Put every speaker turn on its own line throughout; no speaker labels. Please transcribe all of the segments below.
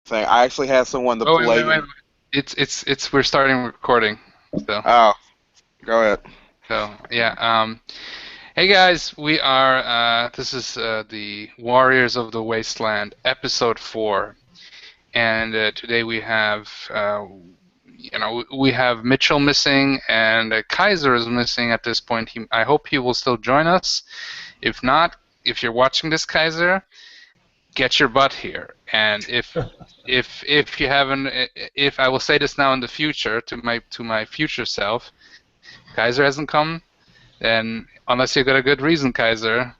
thing. I actually had someone to
Oh, wait, wait,
play.
wait. It's we're starting recording. So,
Oh, go ahead.
yeah. Hey guys, we are. This is the Warriors of the Wasteland, episode 4, and today we have, we have Mitchell missing, and Kaiser is missing at this point. I hope he will still join us. If not, if you're watching this, Kaiser, get your butt here. And if you haven't, if I will say this now in the future to my future self, Kaiser hasn't come, then unless you got a good reason, Kaiser,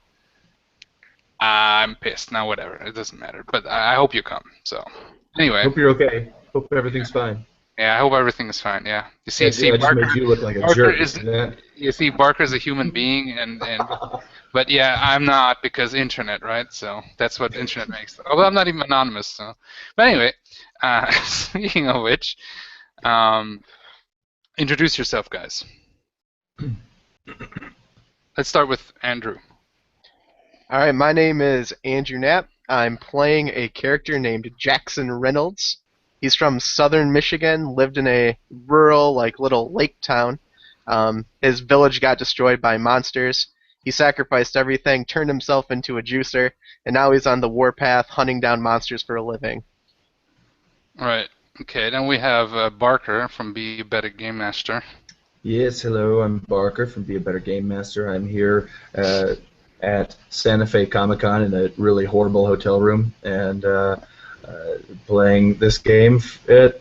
I'm pissed. Now whatever, it doesn't matter. But I hope you come. So anyway,
Hope you're okay. Hope everything's fine.
yeah, I hope everything is fine. Yeah,
Yeah, I just made you look like a
Barker
jerk. You
is.
see that?
You see, Barker's a human being, and but yeah, I'm not because internet, right? So that's what internet makes. Although I'm not even anonymous. So, but anyway, speaking of which, introduce yourself, guys. Let's start with Andrew.
All right, my name is Andrew Knapp. I'm playing a character named Jackson Reynolds. He's from southern Michigan, lived in a rural, little lake town. His village got destroyed by monsters. He sacrificed everything, turned himself into a juicer, and now he's on the warpath hunting down monsters for a living.
All right. Okay, then we have Barker from Be a Better Game Master.
Yes, hello. I'm Barker from Be a Better Game Master. I'm here at Santa Fe Comic Con in a really horrible hotel room and playing this game at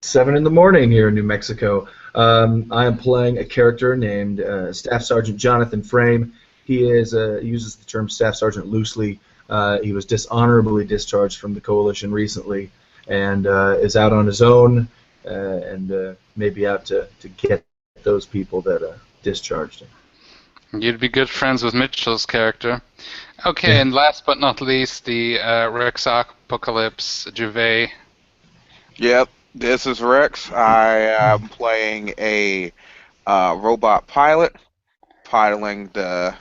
7 in the morning here in New Mexico. I am playing a character named Staff Sergeant Jonathan Frame. He uses the term Staff Sergeant loosely. He was dishonorably discharged from the Coalition recently and is out on his own and maybe out to get those people that discharged him.
You'd be good friends with Mitchell's character. Okay, and last but not least, the Rex Apocalypse Gervais.
Yep, this is Rex. I am playing a robot pilot, piloting the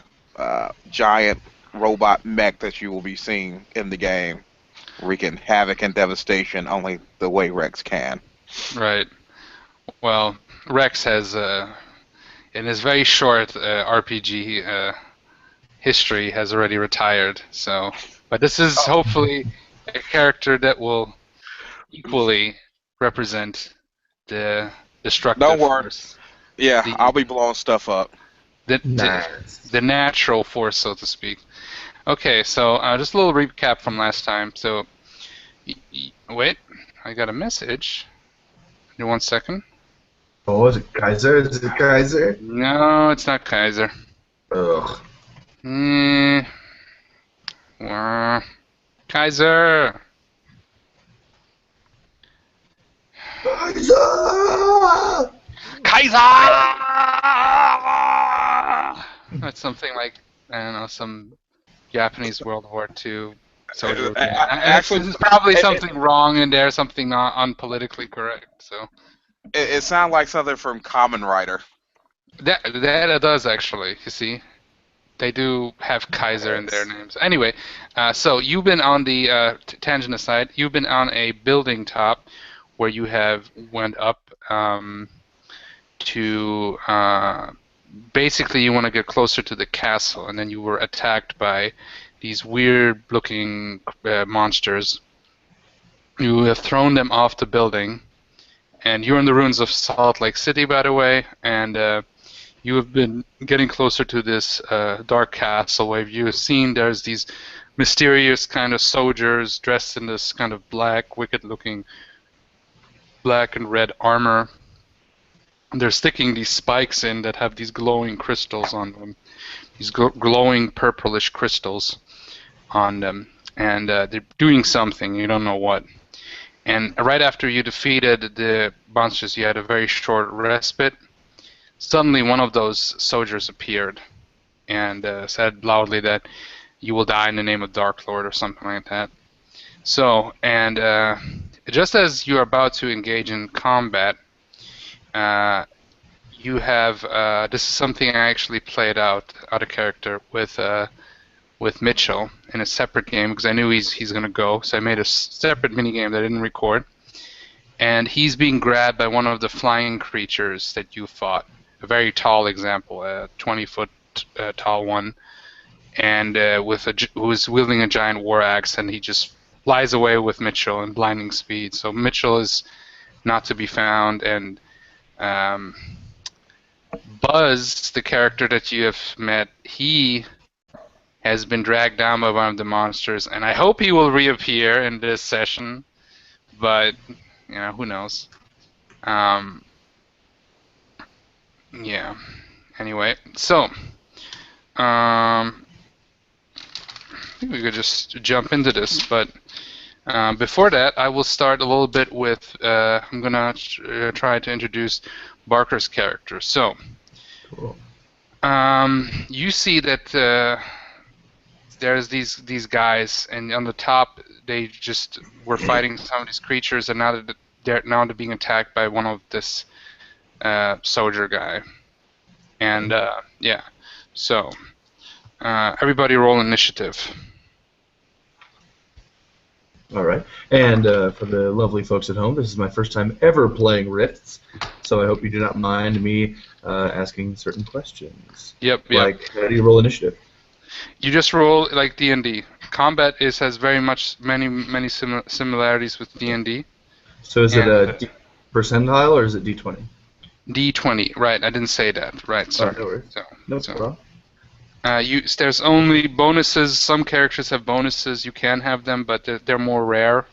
giant robot mech that you will be seeing in the game, wreaking havoc and devastation only the way Rex can.
Right. Well, Rex has, in his very short RPG history, has already retired. So, but this is hopefully a character that will equally represent the destructive
Don't worry.
force.
Yeah, I'll be blowing stuff up.
The natural force, so to speak. Okay, so just a little recap from last time. So, wait, I got a message. In 1 second.
Oh, is it Kaiser? Is it Kaiser?
No, it's not Kaiser.
Ugh.
Kaiser!
Kaiser!
Kaiser! That's something like, I don't know, some Japanese World War II soldier.
Actually,
there's probably something wrong in there, something not unpolitically correct. So
it sounds like something from Kamen Rider.
that does actually. You see, they do have Kaiser in their names. Anyway, so you've been on the tangent aside. You've been on a building top where you have went up to basically you want to get closer to the castle, and then you were attacked by these weird-looking monsters. You have thrown them off the building, and you're in the ruins of Salt Lake City, by the way, and you have been getting closer to this dark castle where you've seen there's these mysterious kind of soldiers dressed in this kind of black, wicked-looking black and red armor. They're sticking these spikes in that have these glowing crystals on them, these glowing purplish crystals on them, and they're doing something, you don't know what. And right after you defeated the monsters, you had a very short respite. Suddenly one of those soldiers appeared and said loudly that you will die in the name of Dark Lord or something like that. So, and just as you're about to engage in combat, you have, this is something I actually played out a character with with Mitchell in a separate game because I knew he's going to go. So I made a separate mini game that I didn't record. And he's being grabbed by one of the flying creatures that you fought. A very tall example, a 20-foot tall one, and who's wielding a giant war axe, and he just flies away with Mitchell in blinding speed. So Mitchell is not to be found, and Buzz, the character that you have met, he has been dragged down by one of the monsters, and I hope he will reappear in this session, but who knows. Yeah. Anyway, so I think we could just jump into this, but before that, I will start a little bit with I'm gonna try to introduce Barker's character. So,
Cool.
you see that there's these guys, and on the top they just were fighting some of these creatures, and now they're being attacked by one of this soldier guy. And yeah, so everybody roll initiative.
All right. And for the lovely folks at home, this is my first time ever playing Rifts, so I hope you do not mind me asking certain questions.
Yep.
Like, how do you roll initiative?
You just roll like D&D. Combat has very much many similarities with D&D.
So is it a percentile or is it D20?
D20, right? I didn't say that, right? Sorry.
No worries. No problem.
There's only bonuses. Some characters have bonuses. You can have them, but they're more rare.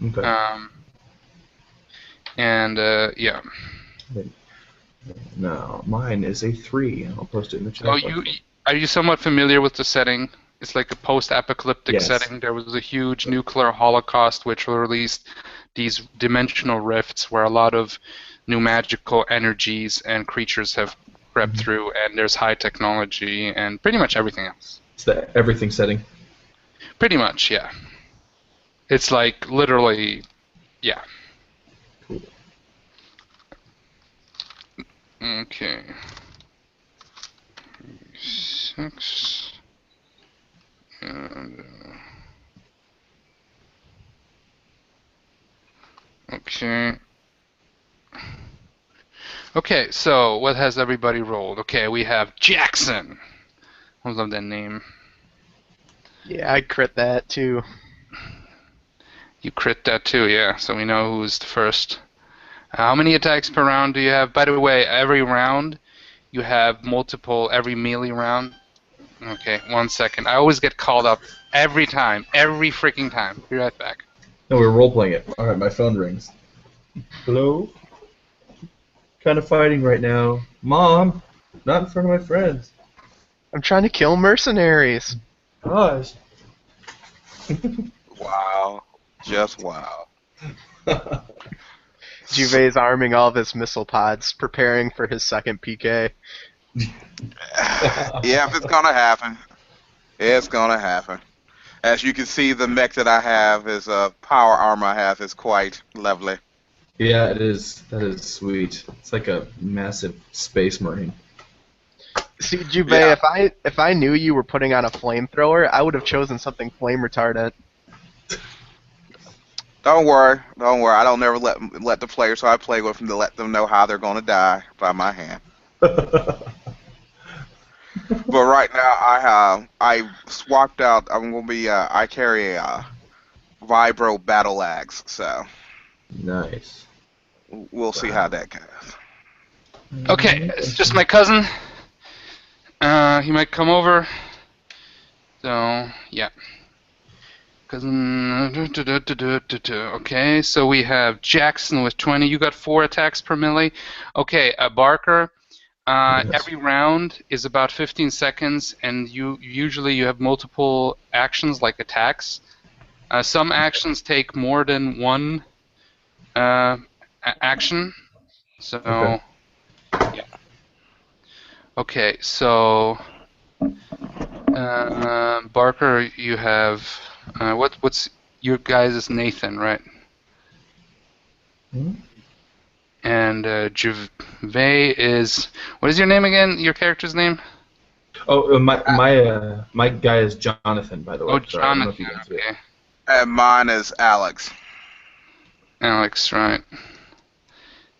Okay.
Yeah.
No, mine is a 3. I'll post it in the chat.
Oh, are you somewhat familiar with the setting? It's like a post-apocalyptic setting. There was a huge nuclear holocaust which released these dimensional rifts where a lot of new magical energies and creatures have crept through, and there's high technology and pretty much everything else.
It's the everything setting?
Pretty much, yeah. It's like literally, yeah.
Cool.
Okay. 6. And, okay. Okay, so what has everybody rolled? Okay, we have Jackson. I love that name.
Yeah, I crit that too.
You crit that too, yeah. So we know who's the first. How many attacks per round do you have? By the way, every round you have multiple, every melee round. Okay, 1 second. I always get called up every time, every freaking time. Be right back.
No, we're role-playing it. All right, my phone rings. Hello? Kind of fighting right now. Mom, not in front of my friends.
I'm trying to kill mercenaries.
Gosh.
Wow. Just wow.
Juve's arming all of his missile pods, preparing for his second PK.
Yeah, if it's gonna happen. It's gonna happen. As you can see, the mech that I have is power armor I have is quite lovely.
Yeah, it is. That is sweet. It's like a massive space marine.
See, Juve,
Yeah.
if I knew you were putting on a flamethrower, I would have chosen something flame retardant.
Don't worry. I don't never let the players who I play with them to let them know how they're gonna die by my hand. But right now I swapped out. I'm gonna be I carry a vibro battle axe, so
Nice.
we'll see how that goes.
Okay, it's just my cousin. He might come over. So, yeah. Cousin. Okay, so we have Jackson with 20. You got 4 attacks per melee. Okay, Barker.
Yes.
Every round is about 15 seconds, and usually you have multiple actions like attacks. Some actions take more than one action. So,
Okay.
yeah. Okay, so Barker, you have what's your guys is Nathan, right?
Hmm?
And Juve is, what is your name again? Your character's name?
Oh, my guy is Jonathan, by the
Oh,
way. Sorry, I don't know if
Jonathan.
you can see it.
Okay.
And mine is Alex.
Alex, right.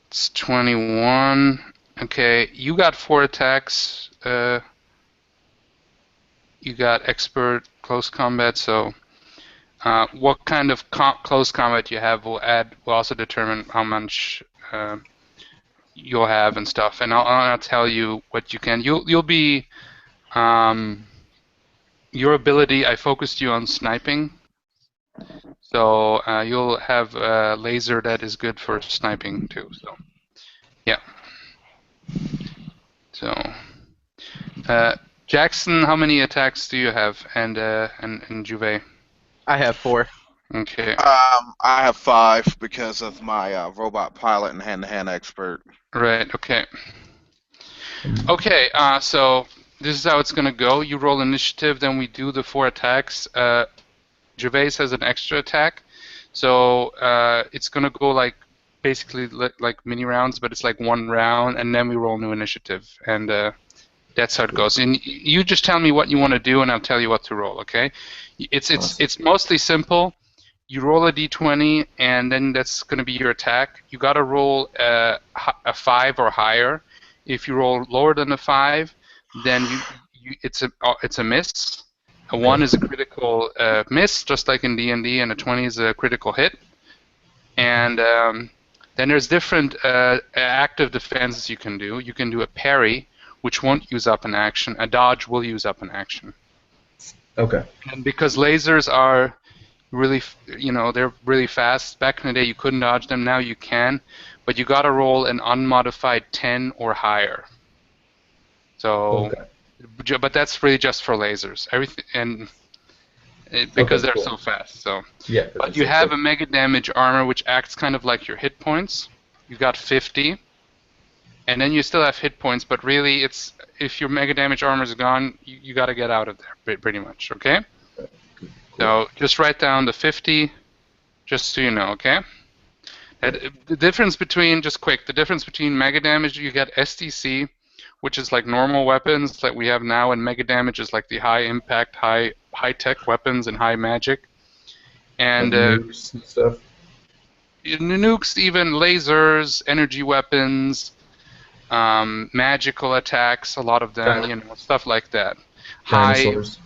It's 21. Okay, you got 4 attacks. You got expert close combat, so what kind of close combat you have will also determine how much you'll have and stuff. And I'll tell you what you can. You'll be your ability. I focused you on sniping, so you'll have a laser that is good for sniping too. So yeah. So Jackson, how many attacks do you have? And Juve.
I have 4.
Okay.
I have 5 because of my robot pilot and hand-to-hand expert.
Right. Okay. Okay. So this is how it's gonna go. You roll initiative, then we do the 4 attacks. Gervais has an extra attack, so it's gonna go like basically like mini rounds, but it's like 1 round, and then we roll new initiative, and that's how it goes. And you just tell me what you want to do, and I'll tell you what to roll. Okay? It's mostly simple. You roll a d20, and then that's going to be your attack. You got to roll a 5 or higher. If you roll lower than a 5, then it's a miss. A 1 is a critical miss, just like in D&D, and a 20 is a critical hit. And then there's different active defenses you can do. You can do a parry, which won't use up an action. A dodge will use up an action.
Okay.
And because lasers are really, they're really fast. Back in the day, you couldn't dodge them. Now you can, but you got to roll an unmodified 10 or higher. So, but that's really just for lasers. Everything because they're so fast. So,
yeah.
But you have a mega damage armor, which acts kind of like your hit points. You got 50. And then you still have hit points, but really, it's if your mega damage armor is gone, you got to get out of there, pretty much, okay?
Cool.
So just write down the 50, just so you know, okay? The difference between, just quick, the difference between mega damage, you get SDC, which is like normal weapons that we have now, and mega damage is like the high impact, high tech weapons and high magic. And
nukes and stuff.
Nukes, even lasers, energy weapons. Magical attacks, a lot of them, stuff like that.
Dinosaurs.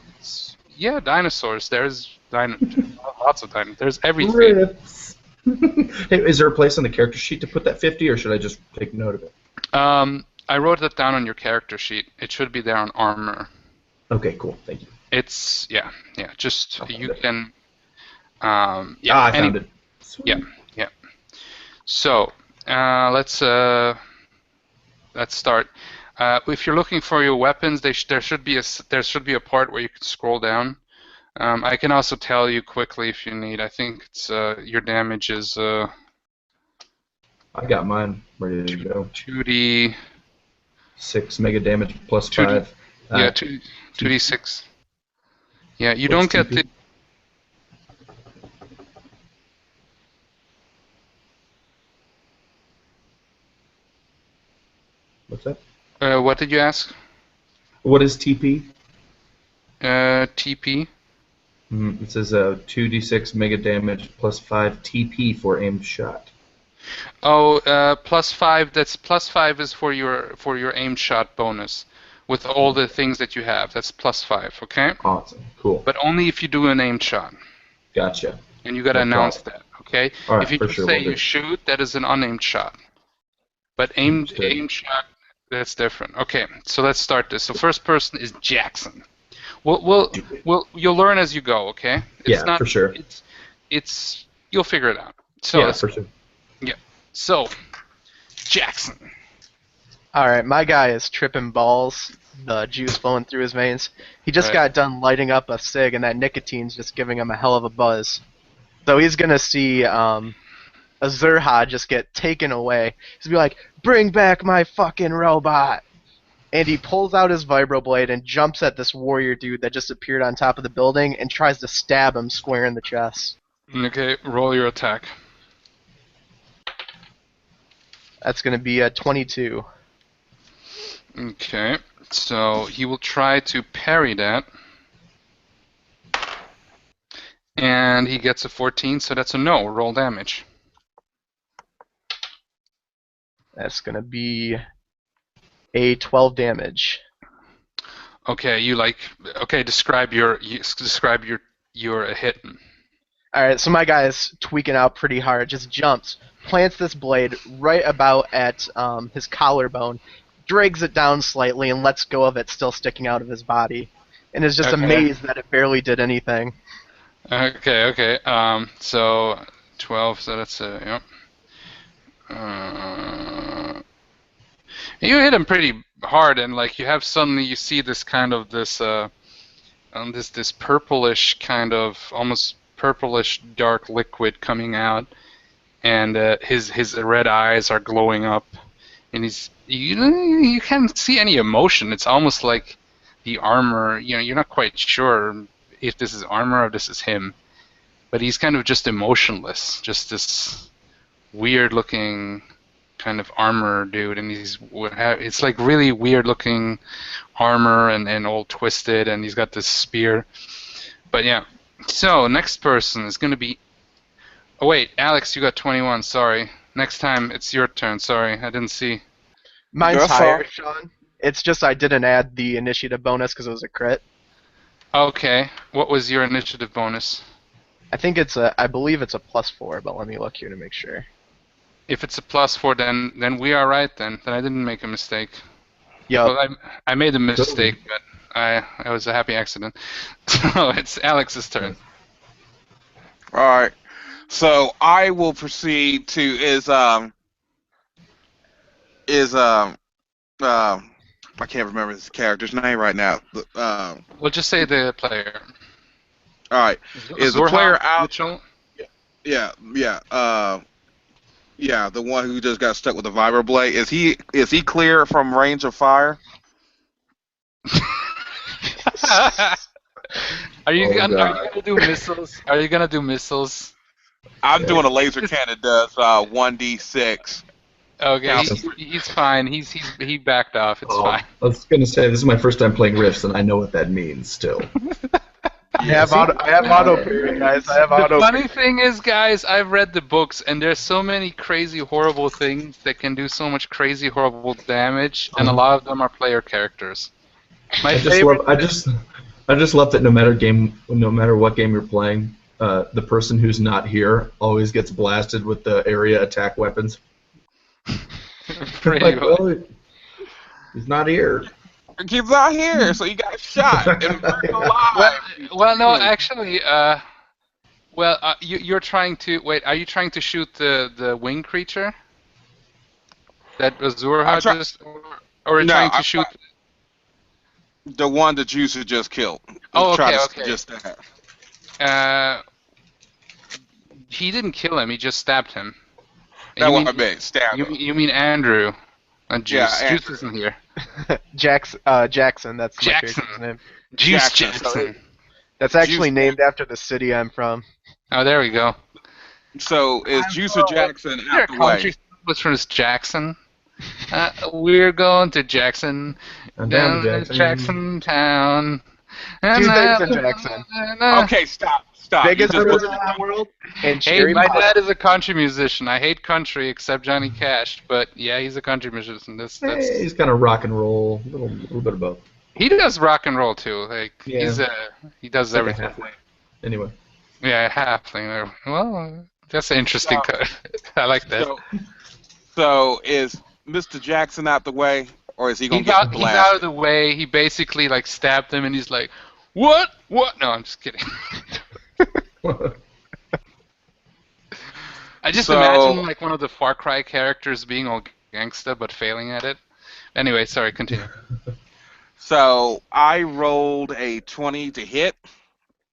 Yeah, dinosaurs. There's lots of dinosaurs. There's everything.
RIFTS. Hey, is there a place on the character sheet to put that 50, or should I just take note of it?
I wrote that down on your character sheet. It should be there on armor.
Okay, cool. Thank you.
It's yeah. Just you can.
I found it. Sweet.
Yeah. So let's start. If you're looking for your weapons, there should be a part where you can scroll down. I can also tell you quickly if you need. I think it's your damage is.
I got mine ready to go.
2d.
6 mega damage plus
2D,
5.
Yeah, 2d6. Yeah, you don't get the.
What's that?
What did you ask?
What is TP?
TP.
It says 2d6 mega damage plus 5 TP for aimed shot.
Oh, plus 5. That's plus 5 is for your aimed shot bonus, with all the things that you have. That's plus 5. Okay.
Awesome. Cool.
But only if you do an aimed shot.
Gotcha.
And you gotta announce that. Okay.
All right,
if you
for
just
sure,
say
we'll do.
you shoot, that is an unaimed shot. But aimed shot, that's different. Okay. So let's start this. So first person is Jackson. You'll learn as you go, okay?
For sure.
It's you'll figure it out. So
for sure.
Yeah. So, Jackson.
All right, my guy is tripping balls. The juice flowing through his veins. He just got done lighting up a cig, and that nicotine's just giving him a hell of a buzz. So he's gonna see a Zerha just get taken away. He's gonna be like, "Bring back my fucking robot!" And he pulls out his vibroblade and jumps at this warrior dude that just appeared on top of the building and tries to stab him square in the chest.
Okay, roll your attack.
That's going to be a 22.
Okay, so he will try to parry that. And he gets a 14, so that's a no. Roll damage.
That's gonna be a 12 damage.
Okay, describe your hit.
All right, so my guy's tweaking out pretty hard. Just jumps, plants this blade right about at his collarbone, drags it down slightly, and lets go of it, still sticking out of his body, and is just
Okay.
amazed that it barely did anything.
Okay. So 12. So that's a yep. You hit him pretty hard, and like you see this kind of this purplish kind of almost purplish dark liquid coming out, and his red eyes are glowing up, and you can't see any emotion. It's almost like the armor. You're not quite sure if this is armor or this is him, but he's kind of just emotionless, just this weird looking kind of armor dude, and it's like really weird looking armor and all twisted, and he's got this spear. But yeah, so next person is going to be. Oh wait, Alex, you got 21. Sorry. Next time it's your turn. Sorry, I didn't see.
Mine's
That's
higher,
all.
Sean. It's just I didn't add the initiative bonus because it was a crit.
Okay, what was your initiative bonus?
I believe it's a +4, but let me look here to make sure.
If it's a +4, then we are right. Then I didn't make a mistake.
Yup.
Well, I made a mistake, but it was a happy accident. So it's Alex's turn.
All right. So I will proceed to I can't remember his character's name right now.
We'll just say the player.
All right. Is the player
Zorha
out?
Mitchell?
Yeah. Yeah, the one who just got stuck with the vibro blade. Is he clear from range of fire?
Are you
Oh,
gonna do missiles? Are you gonna do missiles?
I'm doing a laser cannon. Does 1d6.
Okay,
Counts.
he's fine. He backed off. It's fine.
I was going to say, this is my first time playing Rifts, and I know what that means still.
I have auto parry, guys. I have
The
auto
funny thing is, guys, I've read the books, and there's so many crazy, horrible things that can do so much crazy, horrible damage, and a lot of them are player characters. My favorite.
I just love that no matter what game you're playing, the person who's not here always gets blasted with the area attack weapons.
Pretty
Like,
well.
well, he's not here.
He's not here, so he got shot and burned alive.
Well, no, actually, you're trying to wait. Are you trying to shoot the wing creature that Azurha just, or are you
No,
trying to shoot?
The one that Juicer just killed.
Oh, okay,
Try to
okay.
Just that.
He didn't kill him. He just stabbed him.
That's what I meant. Stab him.
You mean Andrew? Not Juice.
Yeah,
Juice
Andrew.
isn't here.
Jackson. That's my
Jackson.
character's name.
Juice
Jackson.
Jackson.
That's actually
Juice-
named after the city I'm from.
Oh, there we go.
So is Juicer Jackson
Is there
out
a
the
country
way?
was from Jackson? We're going to Jackson, down to Jackson Town.
Two things in Jackson.
Okay, stop.
Biggest
You just
prison in the world, and
Hey,
cherry
my
pie.
dad is a country musician. I hate country except Johnny Cash, but yeah, he's a country musician. That's
He's kind of rock and roll, a little bit of both.
he does rock and roll too. Like
Yeah.
he does
Like a
everything.
halfway. Anyway.
Yeah, halfling. Well, that's an interesting. I like that.
So is Mr. Jackson out the way, or is he gonna
He's
get
out
blasted?
of the way. He basically like stabbed him, and he's like, "What? What?" No, I'm just kidding. I just imagine like one of the Far Cry characters being all gangsta but failing at it. Anyway, sorry, continue.
So I rolled a 20 to hit,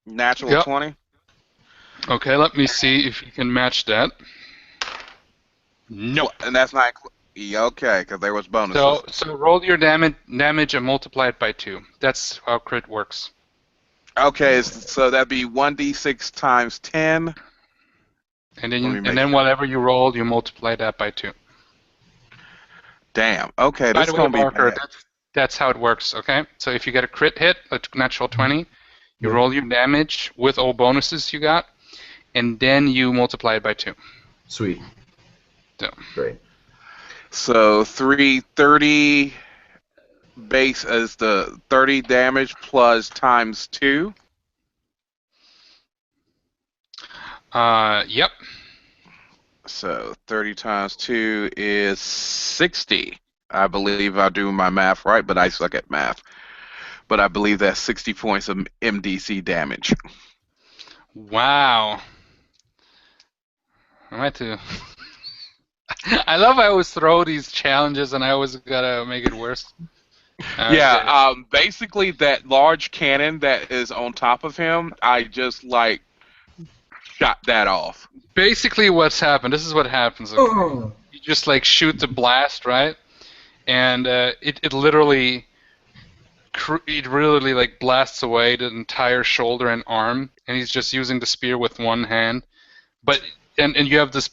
natural
Yep.
20.
Okay, let me see if you can match that. No.
And that's not okay, because there was bonuses.
So roll your damage and multiply it by 2. That's how crit works.
Okay, so that'd be 1d6 times 10.
And then whatever you roll, you multiply that by 2.
Damn. Okay,
By
this
the
is
way,
gonna be
Barker,
bad.
That's how it works, okay? So if you get a crit hit, a natural 20, you
Yeah.
roll your damage with all bonuses you got, and then you multiply it by 2.
Sweet.
So,
Great.
So 330 base is the 30 damage plus times 2.
yep.
So 30 times 2 is 60. I believe I do my math right, but I suck at math. But I believe that's 60 points of MDC damage.
Wow. I might to. I love I always throw these challenges and I always gotta make it worse.
Yeah, basically that large cannon that is on top of him, I just like shot that off.
Basically what's happened, this is what happens. Okay?
Oh.
You just like shoot the blast, right? And it literally like blasts away the entire shoulder and arm, and he's just using the spear with one hand. But and you have this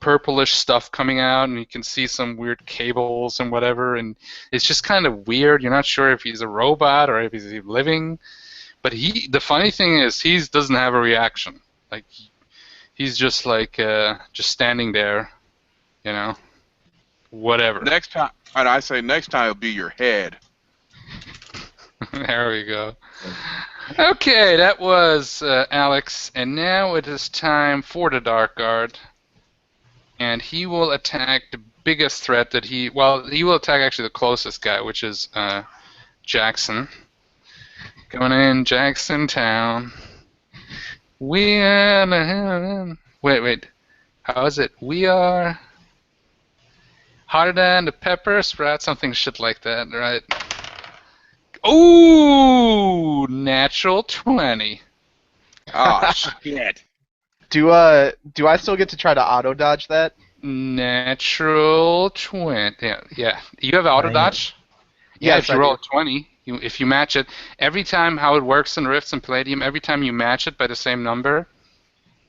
purplish stuff coming out, and you can see some weird cables and whatever, and it's just kind of weird. You're not sure if he's a robot or if he's living. But the funny thing is, he doesn't have a reaction. Like he's just like just standing there, you know, whatever.
Next time, and I say next time it'll be your head.
There we go. Okay, that was Alex, and now it is time for the Dark Guard. And he will attack the biggest threat that he will attack actually the closest guy, which is Jackson. Going in Jackson Town. Wait. How is it? We are hotter than the pepper sprout, something shit like that, right? Ooh, natural 20.
Oh, shit.
Do I still get to try to auto dodge that?
Natural 20. Yeah. You have auto dodge? Yeah,
Yes,
if you
I
roll
do.
a 20, if you match it, every time how it works in Rifts and Palladium, every time you match it by the same number,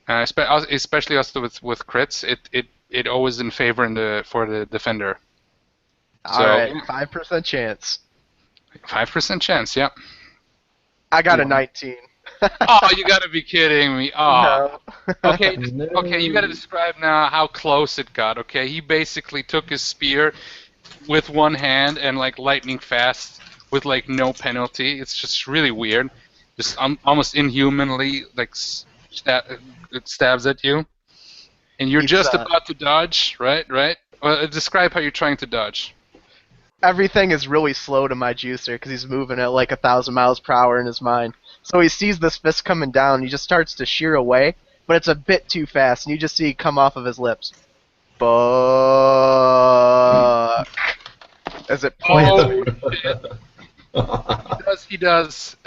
especially also with crits, it always in favor for the defender.
All right, 5% chance.
5% chance, yep.
I got a 19.
Oh, you gotta be kidding me. Oh.
No.
Okay,
No.
okay, you gotta describe now how close it got, okay? He basically took his spear with one hand and like lightning fast with like no penalty. It's just really weird. Just almost inhumanly like it stabs at you. And you're
It's,
just about to dodge, right? Describe how you're trying to dodge.
Everything is really slow to my juicer because he's moving at like 1,000 miles per hour in his mind. So he sees this fist coming down, he just starts to shear away, but it's a bit too fast, and you just see it come off of his lips. Fuck. As it
Oh,
points.
shit. He does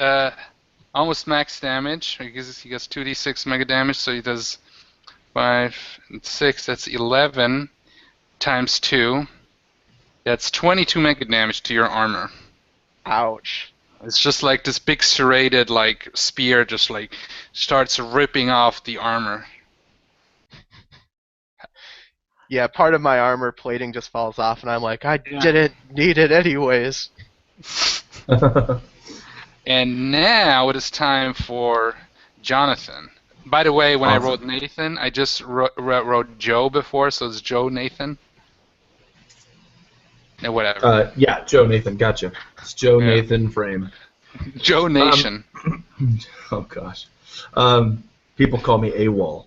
almost max damage. He gets 2d6 mega damage, so he does 5 and 6. That's 11 times 2. That's 22 mega damage to your armor.
Ouch.
It's just like this big serrated like spear just like starts ripping off the armor.
Yeah, part of my armor plating just falls off, and I'm like, I didn't need it anyways.
And now it is time for Jonathan. By the way, when I wrote Nathan, I just wrote Joe before, so it's Joe Nathan. No, whatever.
Yeah, Joe Nathan, gotcha. It's Joe Nathan Frame.
Joe Nation.
Oh gosh. People call me AWOL.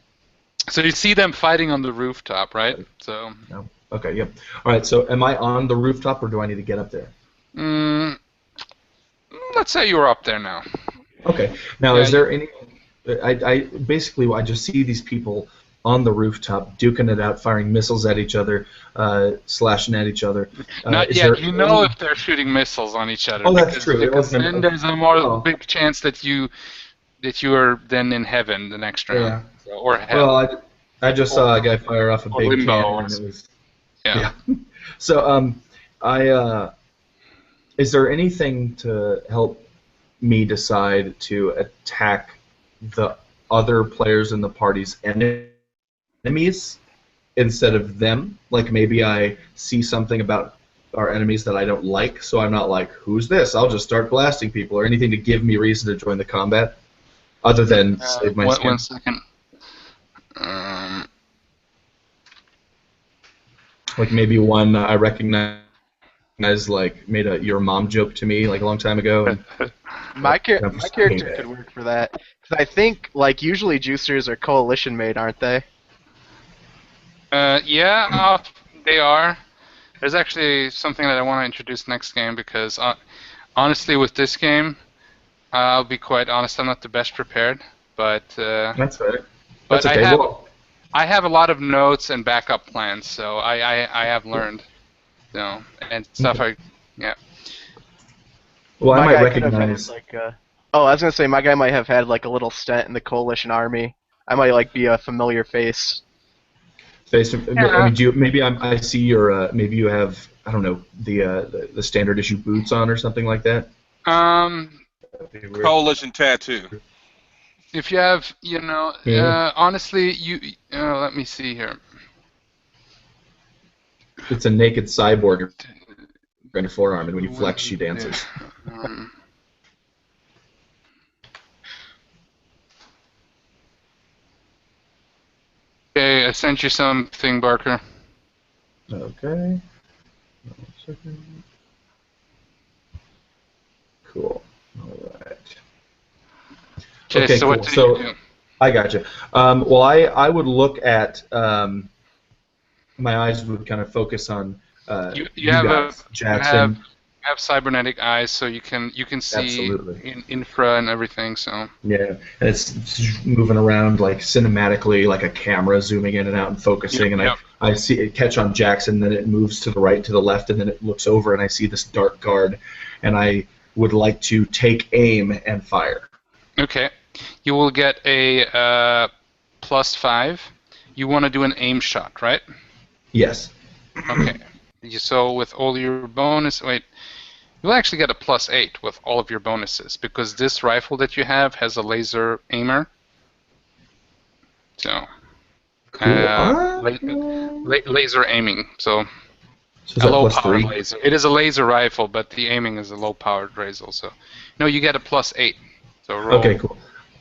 So you see them fighting on the rooftop, right? So.
No. Okay. Yep. All right. So am I on the rooftop, or do I need to get up there?
Let's say you're up there now.
Okay. Now, is there any? I basically I just see these people on the rooftop duking it out, firing missiles at each other, slashing at each other.
Not yet. You know if they're shooting missiles on each other.
Oh, that's true.
Because then there's a more big chance that you are then in heaven the next round.
Yeah.
Or hell.
Well, I just saw a guy fire off a big
limbo.
cannon. And it was,
yeah.
So is there anything to help me decide to attack the other players in the party's enemies instead of them? Like maybe I see something about are enemies that I don't like, so I'm not like, who's this? I'll just start blasting people or anything to give me reason to join the combat, other than save my skin.
1 second.
Like maybe one I recognize like made your mom joke to me like a long time ago. And
My
I'm just
character
saying
could work for that. Because I think, like, usually juicers are coalition made, aren't they?
Yeah, they are. There's actually something that I want to introduce next game because honestly, with this game, I'll be quite honest. I'm not the best prepared, but
that's fair.
but
That's okay. Well,
I have a lot of notes and backup plans, so I have learned, and stuff.
okay.
Yeah.
Well, I
My
might
guy could have had
recognize.
like a. Oh, I was gonna say my guy might have had like a little stint in the coalition army. I might like be a familiar face.
I mean, I see your. Maybe you have. I don't know the standard issue boots on or something like that.
Um,
Coalition tattoo.
if you have,
Yeah.
honestly, let me see here.
It's a naked cyborg in her forearm, and when you flex, she dances.
Okay, I sent you something, Barker.
Okay. 1 second. Cool. All right.
Okay, so
cool.
what do you do?
I got you. Well, I would look at my eyes would kind of focus on
You have
guys, Jackson.
you have cybernetic eyes, so you can see
Absolutely.
in infra and everything. So
Yeah, and it's moving around like cinematically, like a camera zooming in and out and focusing. I see it catch on Jackson, then it moves to the right, to the left, and then it looks over, and I see this dark guard, and I would like to take aim and fire.
okay, you will get a +5. You want to do an aim shot, right?
Yes.
Okay. So with all your bonus, you'll actually get a +8 with all of your bonuses because this rifle that you have has a laser aimer. So,
Cool.
laser aiming. So
So is
a
that
low-powered
+3?
laser. It is a laser rifle, but the aiming is a low-powered laser. So, no, you get a +8. So roll.
Okay, cool.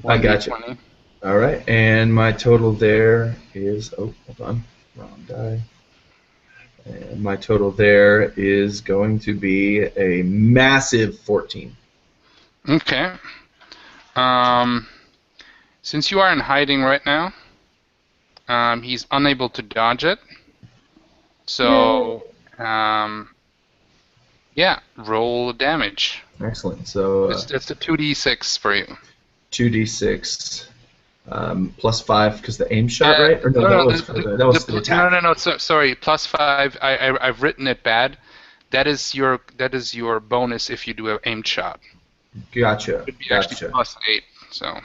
I got you.
1d20.
All right, and my total there is. Oh, hold on, wrong die. And my total there is going to be a massive 14.
Okay. Since you are in hiding right now, he's unable to dodge it. So, yeah, roll damage.
Excellent. So
It's a 2d6 for you.
2d6 +5 because the aim shot, right? Or no, that was the attack.
No. Sorry, +5. I've written it bad. That is your bonus if you do an aimed shot.
Gotcha.
It would be actually +8. So.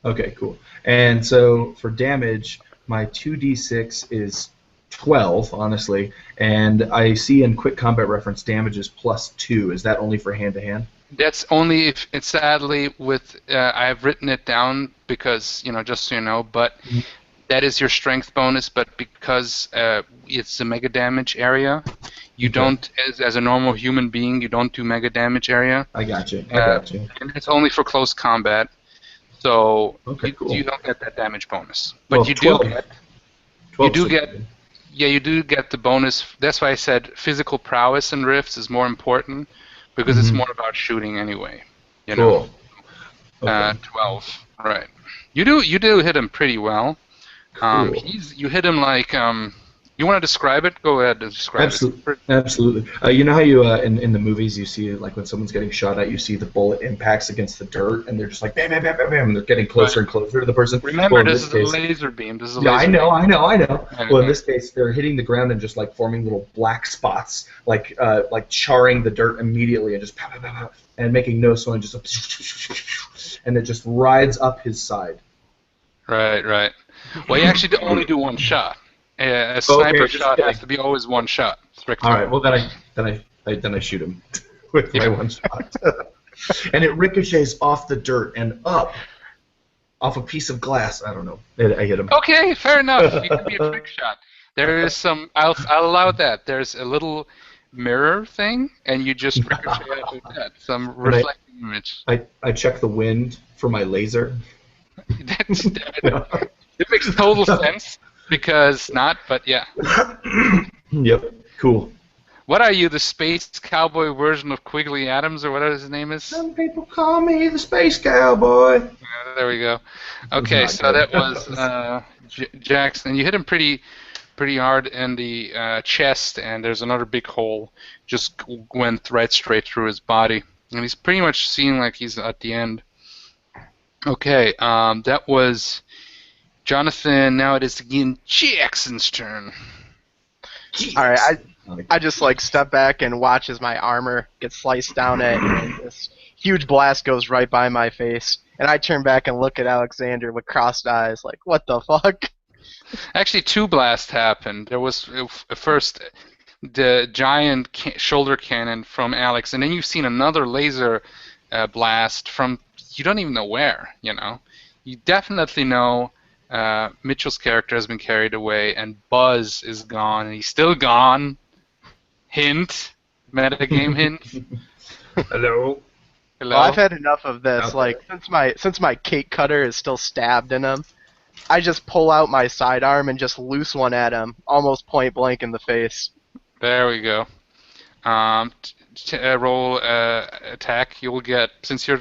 Okay, cool. And so for damage, my 2d6 is 12, honestly, and I see in quick combat reference damage is +2. Is that only for hand to hand?
That's only if it's sadly with I've written it down because just so you know, but that is your strength bonus. But because it's the mega damage area, you don't as a normal human being you don't do mega damage area.
I got you.
And it's only for close combat, so
cool.
you don't get that damage bonus. But
well,
you
12.
do get
12
you do get the bonus. That's why I said physical prowess in Rifts is more important. Because it's more about shooting anyway, you know.
Okay.
12, right? You do hit him pretty well.
Cool.
You hit him like You want to describe it? Go ahead and describe
Absolutely.
it.
Absolutely. You know how you in the movies you see like when someone's getting shot at, you see the bullet impacts against the dirt, and they're just like bam, bam, bam, bam, bam, and they're getting closer and closer to the person.
Remember, this is a laser beam. This is a
yeah,
laser
I know,
beam.
I know.
Okay.
Well, in this case, they're hitting the ground and just like forming little black spots, like charring the dirt immediately, and just pow, pow, pow, pow, and making no sound, just and it just rides up his side.
Right. Well, you actually only do one shot. A sniper shot has to be always one shot. Strictly.
All right. Well, then I shoot him with my one shot, and it ricochets off the dirt and up off a piece of glass. I don't know. I hit him.
Okay, fair enough. You can be a trick shot. There is some. I'll allow that. There's a little mirror thing, and you just ricochet out of that, some
And
reflecting image.
I check the wind for my laser.
It makes total sense because not, but yeah.
Yep, cool.
What are you, the space cowboy version of Quigley Adams, or whatever his name is?
Some people call me the space cowboy.
There we go. Okay,
Not
so
good.
that was Jackson. You hit him pretty hard in the chest, and there's another big hole. Just went right straight through his body, and he's pretty much seeing like he's at the end. Okay, that was Jonathan. Now it is again Jackson's turn.
All right, I just like step back and watch as my armor gets sliced down at, and this huge blast goes right by my face. And I turn back and look at Alexander with crossed eyes, like, what the fuck?
Actually, two blasts happened. There was first the giant shoulder cannon from Alex, and then you've seen another laser blast from you don't even know where. You know, you definitely know Mitchell's character has been carried away, and Buzz is gone, and he's still gone. Hint, metagame hint.
Hello.
Hello.
Well, I've had enough of this.
Okay.
Like, since my cake cutter is still stabbed in him, I just pull out my sidearm and just loose one at him, almost point blank in the face.
There we go. Roll attack. You'll get, since you're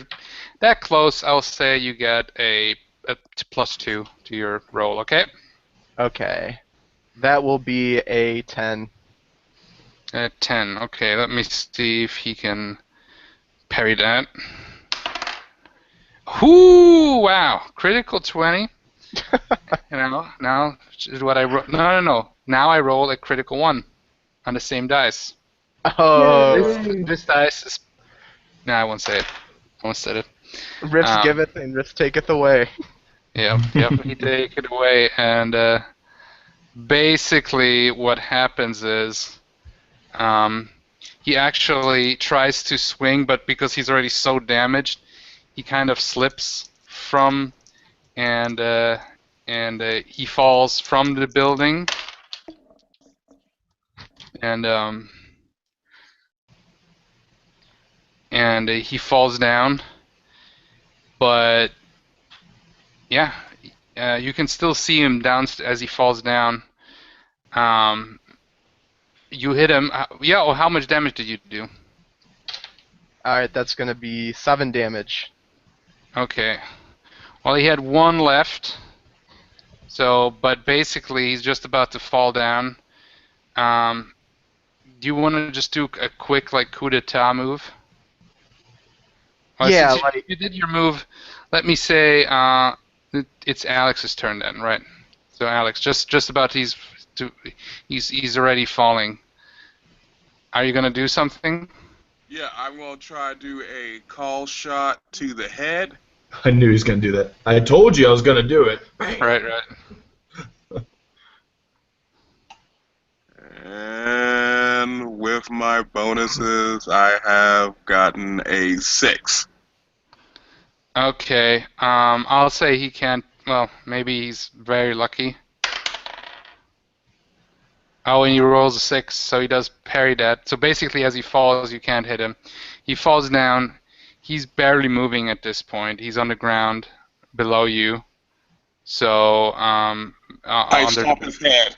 that close, I'll say you get a +2 to your roll. Okay.
Okay, that will be a 10.
10. Okay, let me see if he can parry that. Whoo! Wow, critical 20. Now is what I roll. No. Now I roll a critical 1 on the same dice.
Oh,
This dice is. No, I won't say it. I won't say it.
Rifts giveth and Rifts taketh away.
Yep, he take it away, and basically what happens is he actually tries to swing, but because he's already so damaged, he kind of slips from, and he falls from the building, and he falls down, but yeah, you can still see him down as he falls down. You hit him. Yeah. Oh, how much damage did you do?
Alright, that's gonna be 7 damage.
Okay. Well, he had 1 left. So, but basically, he's just about to fall down. Do you want to just do a quick like coup d'état move? Well,
Yeah,
since
like
you did your move, let me say it's Alex's turn then, right? So Alex, just about he's already falling. Are you gonna do something?
Yeah, I'm gonna try to do a call shot to the head.
I knew he was going to do that. I told you I was going to do it.
Right.
And with my bonuses, I have gotten a 6.
Okay. I'll say he can't. Well, maybe he's very lucky. Oh, and he rolls a 6, so he does parry that. So basically, as he falls, you can't hit him. He falls down. He's barely moving at this point. He's on the ground below you. So,
I stomp his head.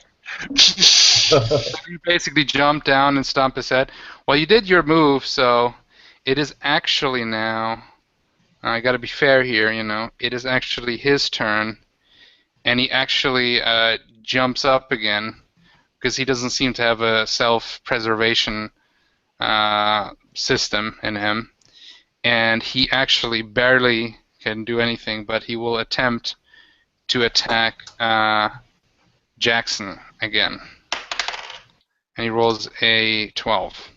you basically jump down and stomp his head. Well, you did your move, so it is actually now. I got to be fair here, you know. It is actually his turn, and he actually jumps up again because he doesn't seem to have a self-preservation system in him, and he actually barely can do anything, but he will attempt to attack Jackson again. And he rolls a 12.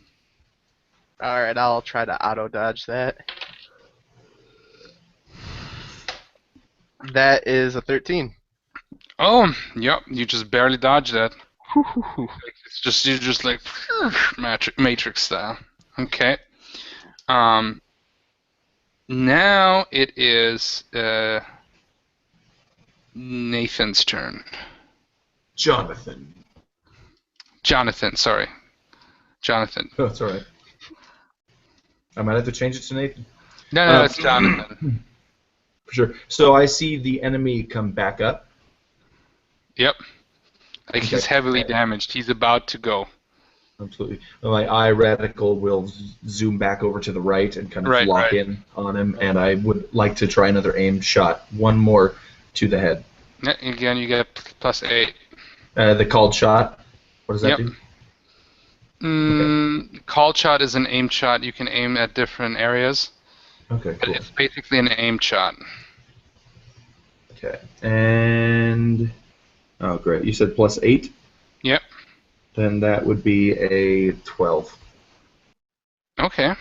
alright, I'll try to auto dodge that. That is a 13.
Oh, yep, you just barely dodged that. It's just you're just like Matrix style. Okay. Now it is Nathan's turn.
Jonathan.
Jonathan, sorry. Jonathan.
Oh, it's all right. I might have to change it to Nathan.
No, it's Jonathan.
For sure. So I see the enemy come back up.
Yep. Like he's
Okay.
heavily damaged. He's about to go.
Absolutely. My eye reticle will zoom back over to the right and kind of
Right,
lock
right.
in on him, and I would like to try another aimed shot. One more to the head.
Yeah, again, you get +8.
The called shot. What does that
Yep.
do?
Called shot is an aimed shot. You can aim at different areas.
Okay,
But
cool.
it's basically an aimed shot.
Okay. And oh, great. You said +8?
Yep.
Then that would be a 12.
Okay.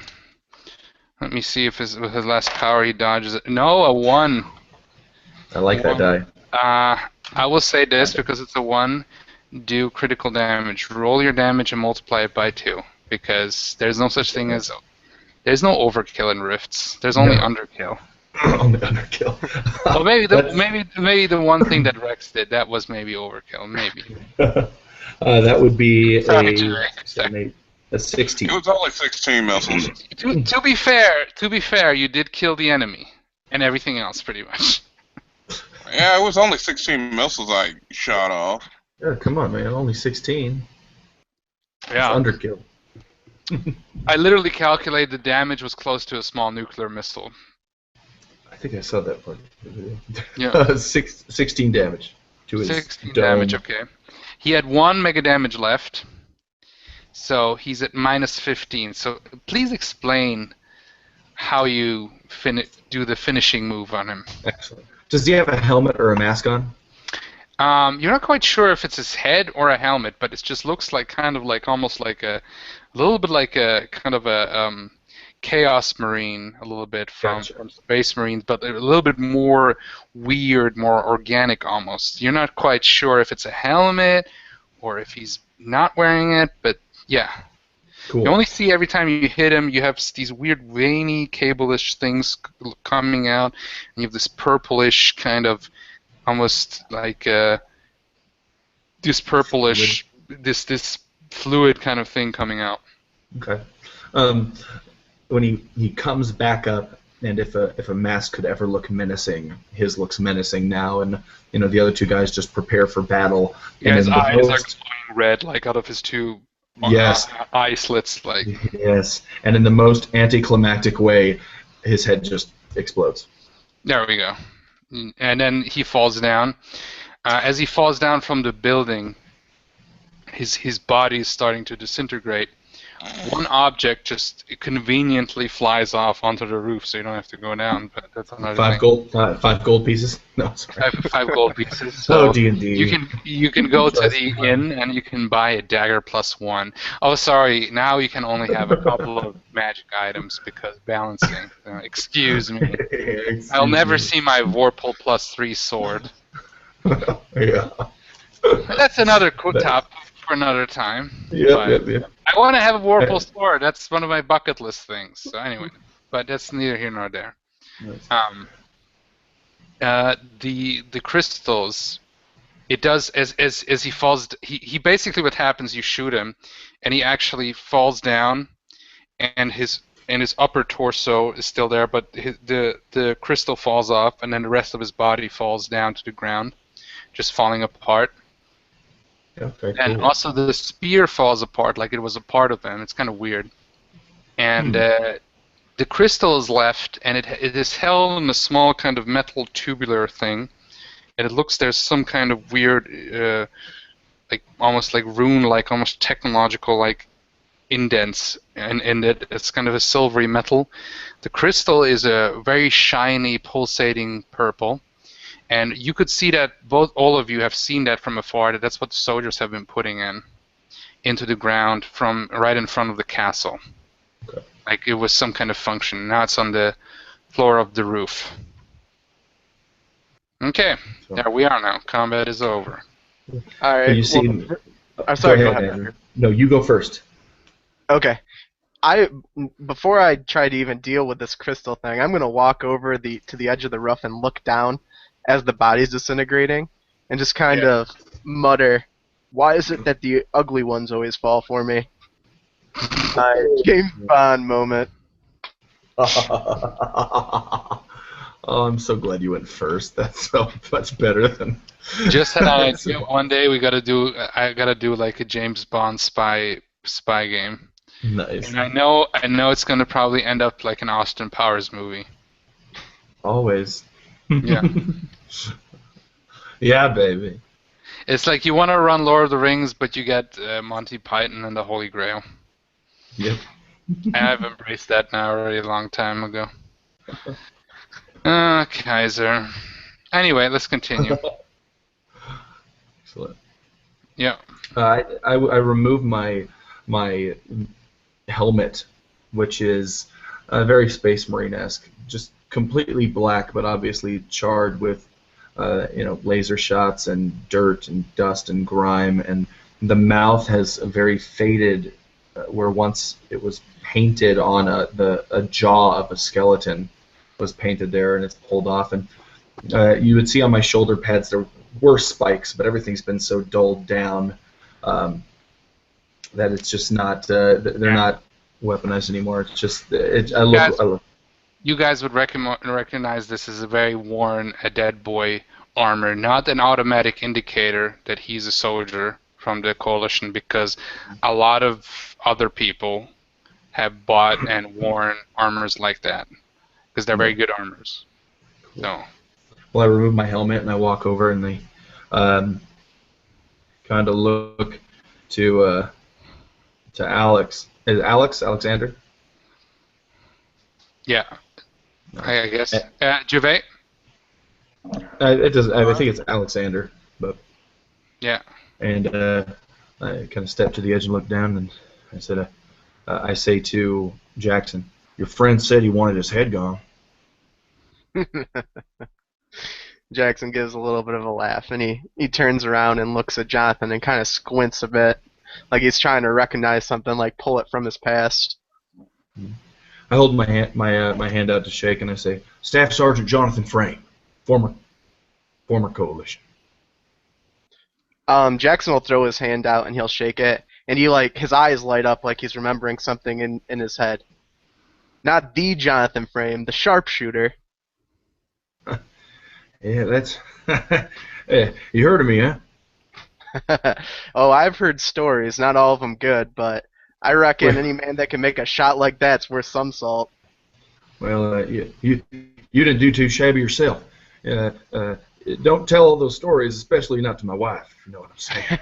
Let me see if with his last power he dodges it. No, a 1.
I like that die.
I will say this because it's a 1. Do critical damage. Roll your damage and multiply it by 2. Because there's no such thing as... There's no overkill in Rifts. There's only underkill.
Only underkill.
Well, maybe the one thing that Rex did, that was maybe overkill. Maybe.
That would be
Sorry,
a
Jerry.
7, 8, a 16.
It was only 16 missiles.
To be fair, you did kill the enemy and everything else pretty much.
Yeah, it was only 16 missiles I shot off.
Yeah, come on, man. Only 16.
Yeah.
It's underkill.
I literally calculated the damage was close to a small nuclear missile.
I think I saw that part.
Yeah.
16 damage to his
16
dome.
damage, okay. He had 1 mega damage left, so he's at -15. So please explain how you do the finishing move on him.
Excellent. Does he have a helmet or a mask on?
You're not quite sure if it's his head or a helmet, but it just looks like almost like a little bit like a kind of a Chaos Marine, a little bit from Space Marines, but a little bit more weird, more organic almost. You're not quite sure if it's a helmet or if he's not wearing it, but yeah.
Cool.
You only see every time you hit him, you have these weird veiny, cable-ish things coming out, and you have this purplish kind of almost like this purplish, this fluid kind of thing coming out.
Okay. When he comes back up, and if a mask could ever look menacing, his looks menacing now, and the other two guys just prepare for battle.
Yeah,
and
his
in the
eyes are
most,
glowing red, like out of his two
yes,
eye slits, like.
yes, and in the most anticlimactic way, his head just explodes.
There we go. And then he falls down. As he falls down from the building, his body is starting to disintegrate. One object just conveniently flies off onto the roof, so you don't have to go down. But that's another thing.
5 gold pieces. No, sorry.
Five gold pieces. So
D&D.
you can go to the inn and you can buy a dagger +1. Oh, sorry. Now you can only have a couple of magic items because balancing. Excuse me. I'll never see my Vorpal +3 sword.
Yeah.
But that's another topic for another time.
Yep.
I want to have a Vorpal sword. That's one of my bucket list things. So anyway, but that's neither here nor there.
Nice.
The crystals, it does as he falls. He basically, what happens, you shoot him, and he actually falls down, and his upper torso is still there, but the crystal falls off, and then the rest of his body falls down to the ground, just falling apart.
Yeah, very
And
cool.
also the spear falls apart like it was a part of him. It's kind of weird. And the crystal is left, and it is held in a small kind of metal tubular thing. And it looks, there's some kind of weird, like almost like rune, like almost technological, like indents in it. It's kind of a silvery metal. The crystal is a very shiny, pulsating purple. And you could see that all of you have seen that from afar. That's what the soldiers have been putting into the ground from right in front of the castle.
Okay.
Like it was some kind of function. Now it's on the floor of the roof. Okay, there we are now. Combat is over.
All right.
You see,
I'm sorry. Go ahead.
Andrew. No, you go first.
Okay. Before I try to even deal with this crystal thing, I'm gonna walk over to the edge of the roof and look down as the body's disintegrating, and just kind of mutter, "Why is it that the ugly ones always fall for me?" James Bond moment.
Oh, I'm so glad you went first. That's so much better than.
Just had an idea. One day we gotta do. I gotta do like a James Bond spy game.
Nice.
And I know it's gonna probably end up like an Austin Powers movie.
Always.
Yeah.
Yeah, baby.
It's like you want to run Lord of the Rings, but you get Monty Python and the Holy Grail.
Yep.
I've embraced that now already a long time ago. Kaiser. Anyway, let's continue.
Excellent.
Yeah.
I removed my helmet, which is very Space Marine-esque, just completely black, but obviously charred with laser shots and dirt and dust and grime, and the mouth has a very faded, where once it was painted on a jaw of a skeleton was painted there, and it's pulled off, and you would see on my shoulder pads there were spikes, but everything's been so dulled down that it's just not they're not weaponized anymore. It's just
You guys would recognize this as a very worn, a dead boy armor, not an automatic indicator that he's a soldier from the coalition, because a lot of other people have bought and worn armors like that because they're very good armors. So.
Well, I remove my helmet and I walk over and they kind of look to Alex. Is it Alexander?
Yeah, I guess. Gervais?
It does. I think it's Alexander, but
Yeah.
and I kind of step to the edge and look down, and I said, I say to Jackson, "Your friend said he wanted his head gone."
Jackson gives a little bit of a laugh, and he turns around and looks at Jonathan and kind of squints a bit, like he's trying to recognize something, like pull it from his past.
I hold my hand out to shake, and I say, "Staff Sergeant Jonathan Frame, former coalition."
Jackson will throw his hand out and he'll shake it, and his eyes light up like he's remembering something in his head. Not the Jonathan Frame, the sharpshooter.
Yeah, that's. Yeah, you heard of me, huh?
Oh, I've heard stories, not all of them good, but I reckon any man that can make a shot like that's worth some salt.
Well, you didn't do too shabby yourself. Don't tell all those stories, especially not to my wife, if you know what I'm saying.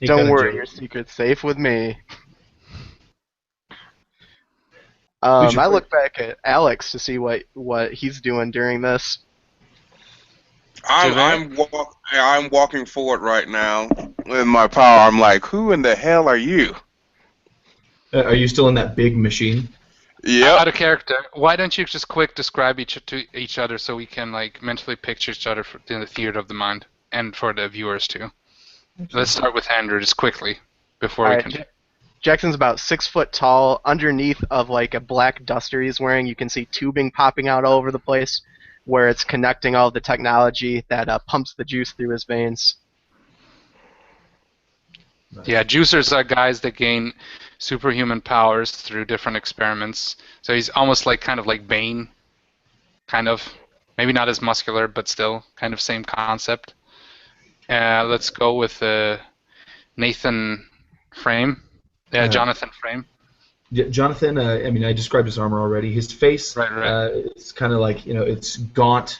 Don't worry, your secret's safe with me. I look back at Alex to see what he's doing during this.
I'm walking forward right now with my power. I'm like, who in the hell are you?
Are you still in that big machine?
Yeah.
Out of character. Why don't you just quick describe each other so we can like mentally picture each other in the theater of the mind, and for the viewers too. Let's start with Andrew just quickly before we continue.
Jackson's about 6 foot tall. Underneath of like a black duster he's wearing, you can see tubing popping out all over the place, where it's connecting all the technology that pumps the juice through his veins.
Yeah, juicers are guys that gain superhuman powers through different experiments. So he's almost like kind of like Bane, kind of. Maybe not as muscular, but still kind of same concept. Let's go with Nathan Frame. Jonathan Frame.
Jonathan, I mean, I described his armor already. His face
Right.
is kind of like, it's gaunt,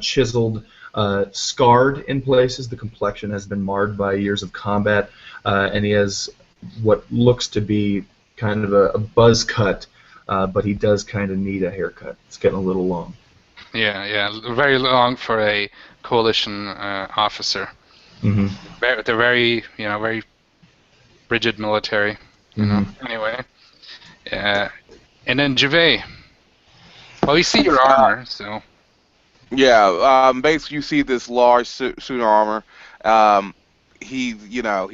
chiseled, scarred in places. The complexion has been marred by years of combat, and he has what looks to be kind of a buzz cut, but he does kind of need a haircut. It's getting a little long.
Yeah, very long for a coalition officer.
Mm-hmm.
They're very, very rigid military. Anyway, and then Gervais. Well, we see your armor, so.
Yeah. Basically, you see this large suit armor. He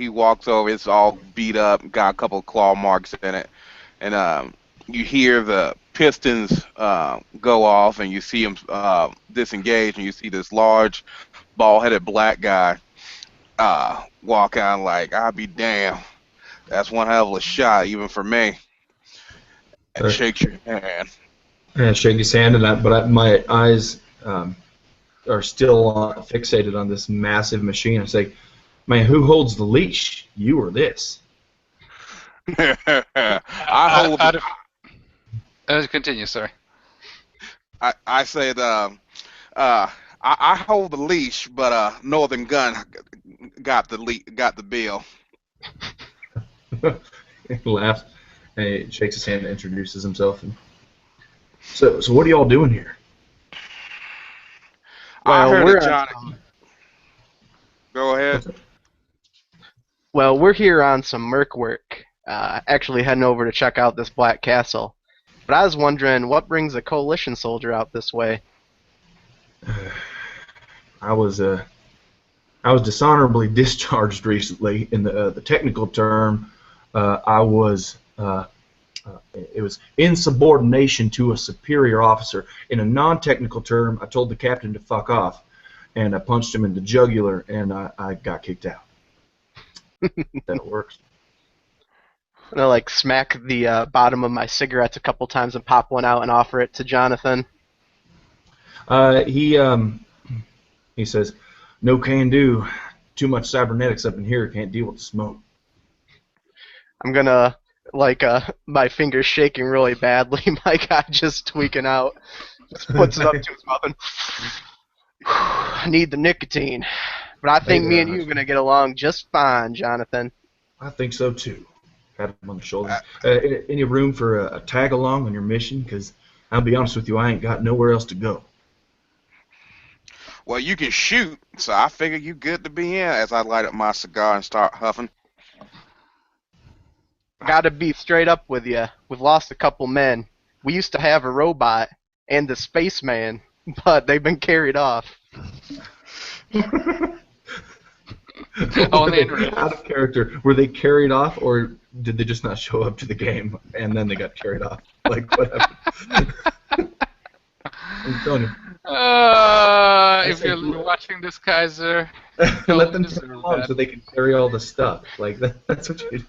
walks over. It's all beat up. Got a couple of claw marks in it, and you hear the pistons go off, and you see him disengage, and you see this large, bald-headed black guy walk out like, I'll be damned. That's one hell of a shot, even for me. And
Uh,
shakes your hand.
and I shake his hand, my eyes are still fixated on this massive machine. I say, "Man, who holds the leash? You or this?"
I hold the.
Out of continue, sorry.
I said, uh, I hold the leash, but Northern Gun got the bill.
He laughs and he shakes his hand and introduces himself. And, so what are y'all doing here?
I
Well,
heard
we're
it,
on
Johnny.
some.
Go ahead.
What's up?
Well, we're here on some merc work. Actually heading over to check out this Black Castle. But I was wondering what brings a coalition soldier out this way.
I was I was dishonorably discharged recently. In the technical term, I was it was insubordination to a superior officer. In a non-technical term, I told the captain to fuck off, and I punched him in the jugular, and I got kicked out. That works.
And I like smack the bottom of my cigarettes a couple times and pop one out and offer it to Jonathan.
Uh, he um, he says, "No can do. Too much cybernetics up in here. Can't deal with the smoke."
I'm gonna like my fingers shaking really badly, my guy just tweaking out. Just puts it up to his mouth and I need the nicotine. But I think me and you are gonna get along just fine, Jonathan.
I think so too. Pat him on the shoulder.
Uh,
Any room for a tag along on your mission? Because I'll be honest with you, I ain't got nowhere else to go.
well, you can shoot, so I figure you good to be in. As I light up my cigar and start huffing.
Gotta be straight up with you. We've lost a couple men. We used to have a robot and the spaceman, but they've been carried off.
Only in real.
Out of character, were they carried off, or did they just not show up to the game and then they got carried off? Like what happened? I'm telling you.
If
say
you're watching this, Kaiser,
Let them
deserve
tag along
that.
so they can carry all the stuff. Like that's what you.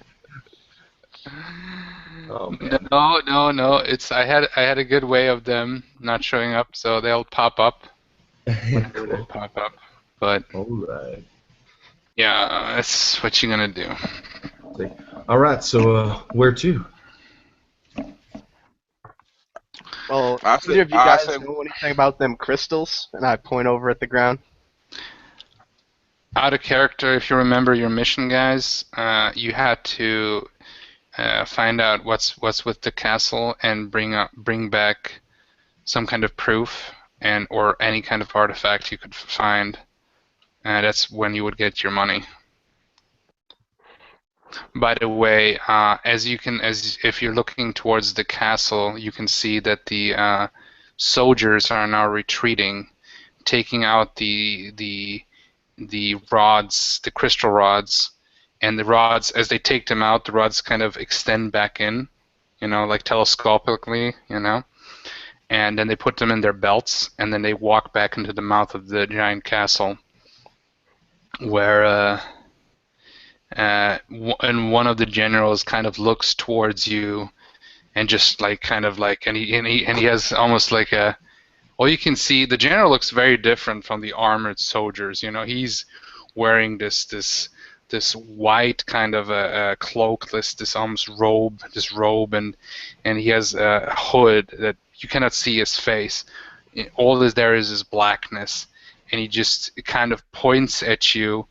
Oh man.
No. It's I had a good way of them not showing up, so they'll pop up whenever they
Cool.
pop up. But
All right.
yeah, that's what you're gonna do.
All right. So where to?
Well,
I
either
said,
of you
I
guys
said,
know anything about them crystals? And I point over at the ground.
Out of character, if you remember your mission, guys, you had to find out what's with the castle and bring back some kind of proof and or any kind of artifact you could find. That's when you would get your money. By the way, as if you're looking towards the castle, you can see that the soldiers are now retreating, taking out the rods, the crystal rods, and the rods, as they take them out, the rods kind of extend back in, like telescopically, and then they put them in their belts, and then they walk back into the mouth of the giant castle, where and one of the generals kind of looks towards you, and just like kind of like, and he has almost like a. Well, you can see the general looks very different from the armored soldiers. He's wearing this white kind of a cloak, this almost robe, and he has a hood that you cannot see his face. All there is blackness, and he just kind of points at you,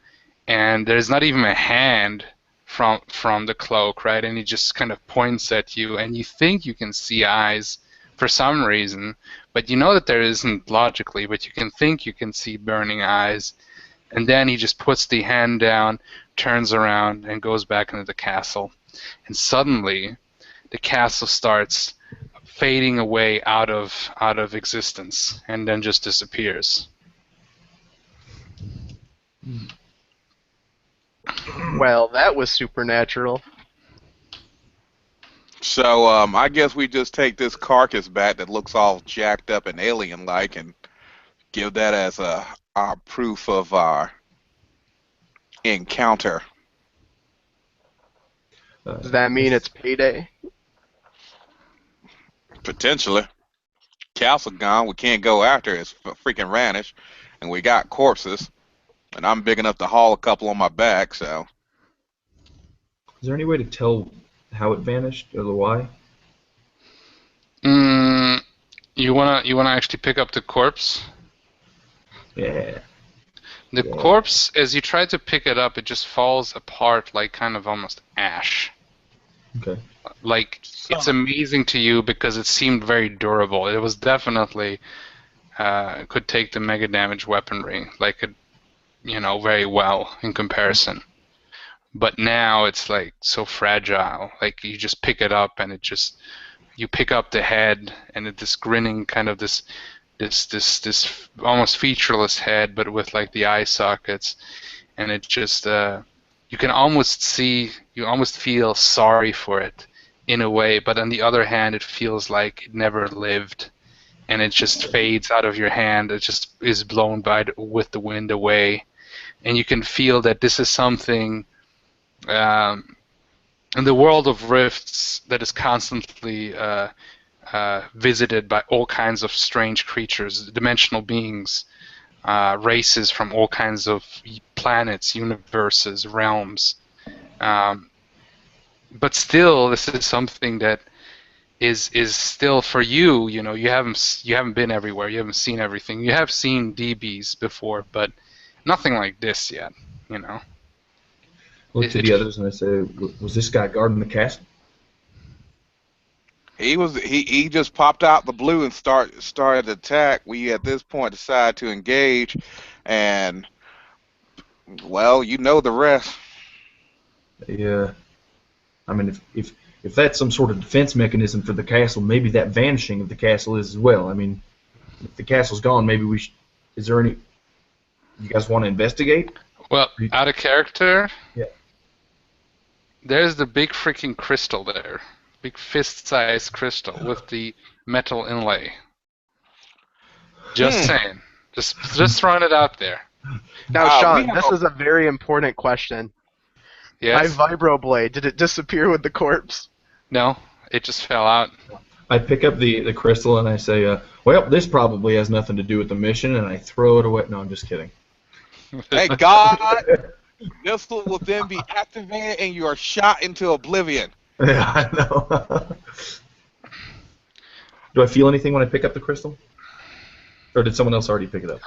and there's not even a hand from the cloak, right? And he just kind of points at you, and you think you can see eyes for some reason, but you know that there isn't logically, but you can think you can see burning eyes. And then he just puts the hand down, turns around, and goes back into the castle. And suddenly, the castle starts fading away out of existence, and then just disappears.
Well, that was supernatural.
so I guess we just take this carcass back that looks all jacked up and alien-like, and give that as our proof of our encounter.
Does that mean it's payday?
Potentially. Castle gone. We can't go after it. It's freaking vanished. And we got corpses. And I'm big enough to haul a couple on my back, so.
Is there any way to tell how it vanished or the why?
You wanna actually pick up the corpse?
Yeah.
The
Yeah.
corpse, as you try to pick it up, it just falls apart like kind of almost ash.
Okay.
Like, it's amazing to you because it seemed very durable. It was definitely could take the mega damage weaponry, like it, very well in comparison. But now it's like so fragile. Like you just pick it up and you pick up the head and this grinning kind of this almost featureless head, but with like the eye sockets, and it just you can almost feel sorry for it in a way, but on the other hand, it feels like it never lived, and it just fades out of your hand. It just is blown with the wind away, and you can feel that this is something in the world of rifts that is constantly visited by all kinds of strange creatures, dimensional beings, races from all kinds of planets, universes, realms. But still, this is something that is still for you. You haven't been everywhere. You haven't seen everything. You have seen DBs before, but nothing like this yet.
Look to the others and I say, was this guy guarding the castle?
He just popped out the blue and started the attack. We at this point decided to engage, and well, you know the rest.
Yeah. I mean, if that's some sort of defense mechanism for the castle, maybe that vanishing of the castle is as well. I mean, if the castle's gone, maybe we should. Is there any? You guys want to investigate?
Well, out of character.
Yeah.
There's the big freaking crystal there. Big fist-sized crystal with the metal inlay. Just saying. Just throwing it out there.
Now, Sean, this is a very important question.
Yes?
My vibroblade, did it disappear with the corpse?
No, it just fell out.
I pick up the crystal and I say, well, this probably has nothing to do with the mission, and I throw it away. No, I'm just kidding.
Thank God, this will then be activated and you are shot into oblivion.
Yeah, I know. Do I feel anything when I pick up the crystal? Or did someone else already pick it up?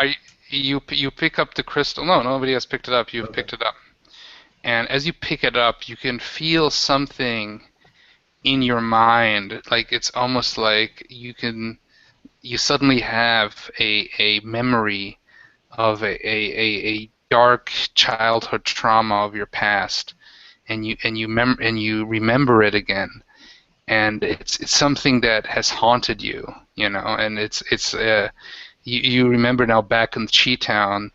You pick up the crystal. No, nobody has picked it up. You've picked it up. And as you pick it up, you can feel something in your mind. Like it's almost like you suddenly have a memory of a dark childhood trauma of your past, and you remember it again, and it's something that has haunted you, and you remember now back in Cheetown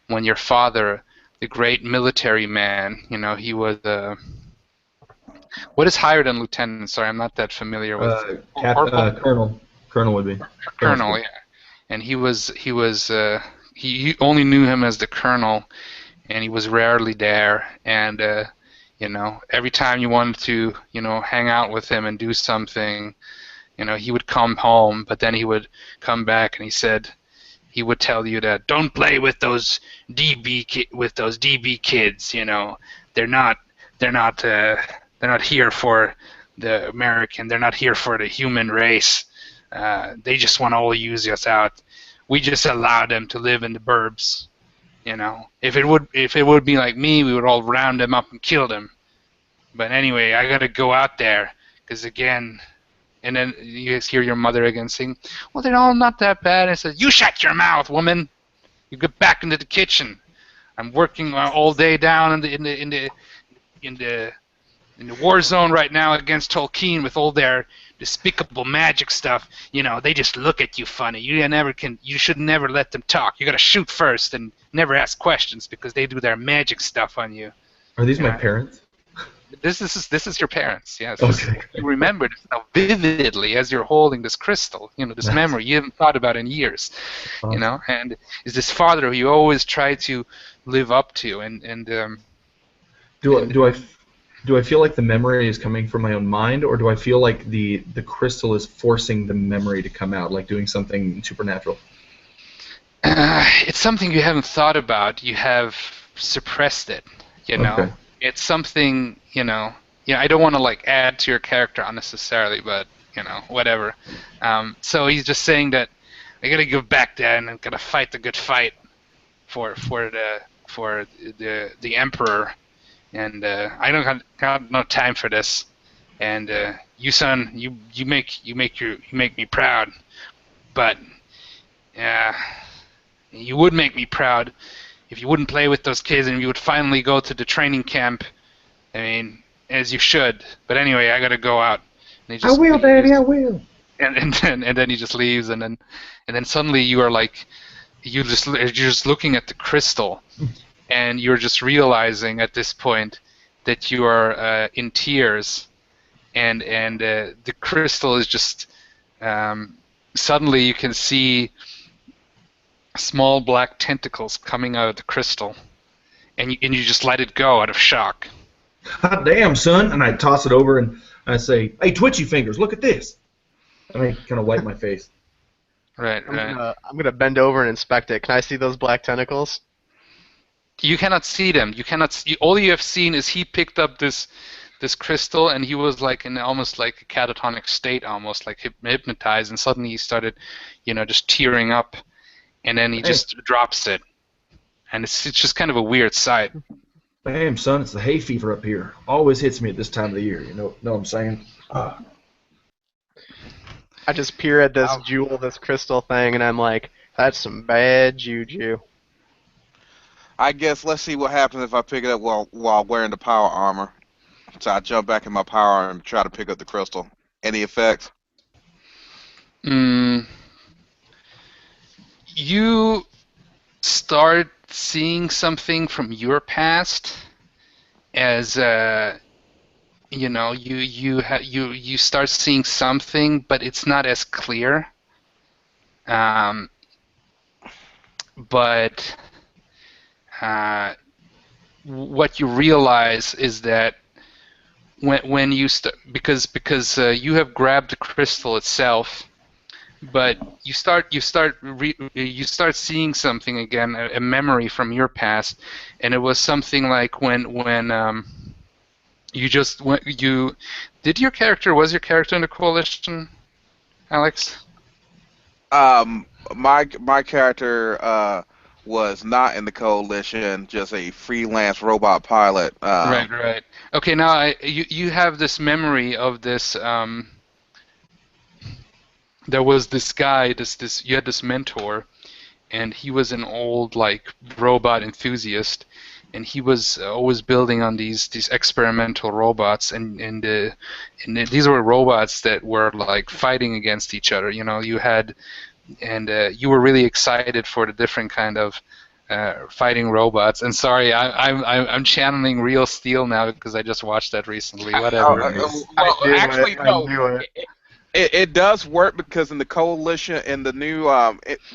when your father, the great military man, he was what is higher than lieutenant? Sorry, I'm not that familiar with.
Colonel. Colonel would be.
Colonel, yeah. And he only knew him as the colonel, and he was rarely there. And every time you wanted to, hang out with him and do something, he would come home, but then he would come back and he would tell you that don't play with those DB kids. They're not here for the American. They're not here for the human race. They just want to all use us out. We just allow them to live in the burbs. If it would be like me, we would all round them up and kill them. But anyway, I gotta go out there because again, and then you guys hear your mother again saying, "Well, they're all not that bad." And I said, "You shut your mouth, woman. You get back into the kitchen. I'm working all day down in the war zone right now against Tolkien with all their despicable magic stuff. They just look at you funny. You should never let them talk. You gotta shoot first and never ask questions because they do their magic stuff on you."
Are these my parents?
This is your parents, yes.
Okay.
You remember this now vividly as you're holding this crystal, this memory you haven't thought about in years, and is this father who you always try to live up to, and
do do I feel like the memory is coming from my own mind, or do I feel like the crystal is forcing the memory to come out, like doing something supernatural?
It's something you haven't thought about. You have suppressed it. You know,
Okay.
it's something. I don't want to like add to your character unnecessarily, but whatever. So he's just saying that I gotta go back there and I gotta fight the good fight for the emperor, and I don't got no time for this. And you son, you make me proud, but you would make me proud if you wouldn't play with those kids and you would finally go to the training camp. I mean, as you should. But anyway, I gotta go out. And he
I
just
will, Daddy. I
leaves,
will.
and then he just leaves, and then suddenly you are like, you're just looking at the crystal, and you're just realizing at this point that you are in tears, and the crystal is just suddenly you can see small black tentacles coming out of the crystal, and you just let it go out of shock.
Hot damn, son! And I toss it over and I say, "Hey, twitchy fingers, look at this!" And I kind of wipe my face.
Right.
I'm gonna bend over and inspect it. Can I see those black tentacles?
You cannot see them. You cannot see. All you have seen is he picked up this crystal, and he was like in almost like a catatonic state, almost like hypnotized, and suddenly he started, just tearing up, and then he just drops it, and it's just kind of a weird sight.
Damn, son, it's the hay fever up here. Always hits me at this time of the year. You know what I'm saying?
I just peer at this jewel, this crystal thing, and I'm like, that's some bad juju.
I guess let's see what happens if I pick it up while wearing the power armor. So I jump back in my power armor and try to pick up the crystal. Any effects?
You start seeing something from your past as you start seeing something, but it's not as clear. But what you realize is that when you because you have grabbed the crystal itself, but you start seeing something again, a memory from your past, and it was something like when was your character in the coalition, Alex?
My character was not in the coalition, just a freelance robot pilot.
Right. Okay, now you have this memory of this. There was this guy, you had this mentor, and he was an old like robot enthusiast, and he was always building on these experimental robots, and these were robots that were like fighting against each other. You had, and you were really excited for the different kind of fighting robots. And sorry, I'm channeling Real Steel now because I just watched that recently. Whatever.
Actually, no.
I knew it.
It does work because in the coalition, in the new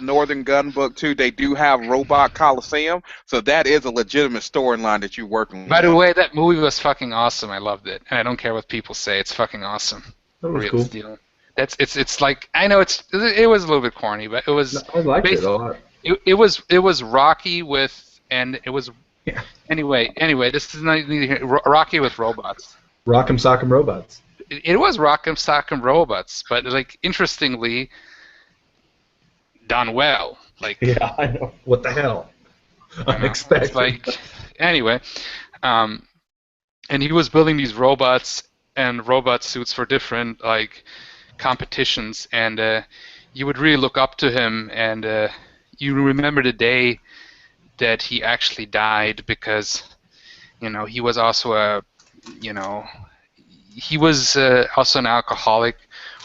Northern Gun book too, they do have Robot Coliseum, so that is a legitimate storyline that you're working.
By the way, that movie was fucking awesome. I loved it, and I don't care what people say. It's fucking awesome.
That was
Real
cool.
Steel. It's like, I know it was a little bit corny, but it was.
No, I liked it a lot.
It was Rocky with, and it was.
Yeah.
Anyway, this is not Rocky with robots.
Rock'em Sock'em Robots.
It was Rock'em Sock'em Robots, but like interestingly done well. Like,
yeah, I know. What the hell? Unexpected.
Like, anyway, and he was building these robots and robot suits for different like competitions, and you would really look up to him, and you remember the day that he actually died because he was also he was also an alcoholic,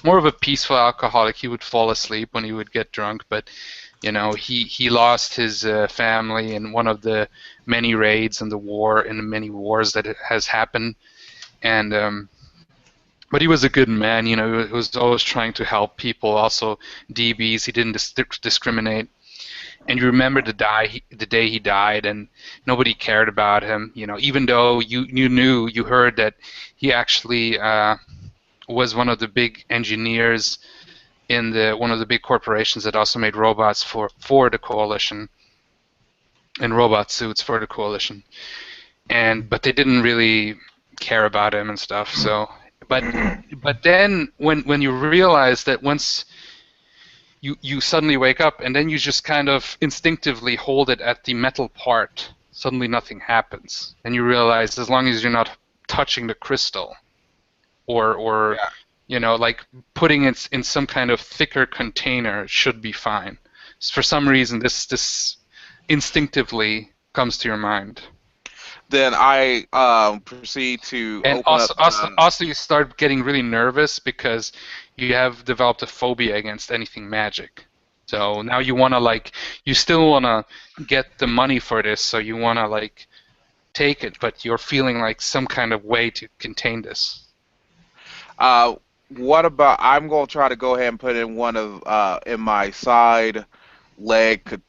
more of a peaceful alcoholic. He would fall asleep when he would get drunk, but he lost his family in one of the many raids in the many wars that has happened, and but he was a good man. He was always trying to help people, also DBs. He didn't discriminate, and you remember the day he died, and nobody cared about him. Even though you heard that he actually was one of the big engineers in one of the big corporations that also made robots for the coalition and robot suits for the coalition, but they didn't really care about him and stuff. So, but then when you realize that once you suddenly wake up and then you just kind of instinctively hold it at the metal part, suddenly nothing happens, and you realize as long as you're not touching the crystal, or like putting it in some kind of thicker container should be fine. For some reason, this instinctively comes to your mind.
Then I proceed to
And
open up the.
also you start getting really nervous because you have developed a phobia against anything magic. So now you still want to get the money for this, so you want to take it, but you're feeling like some kind of way to contain this.
What about? I'm going to try to go ahead and put in one of in my side leg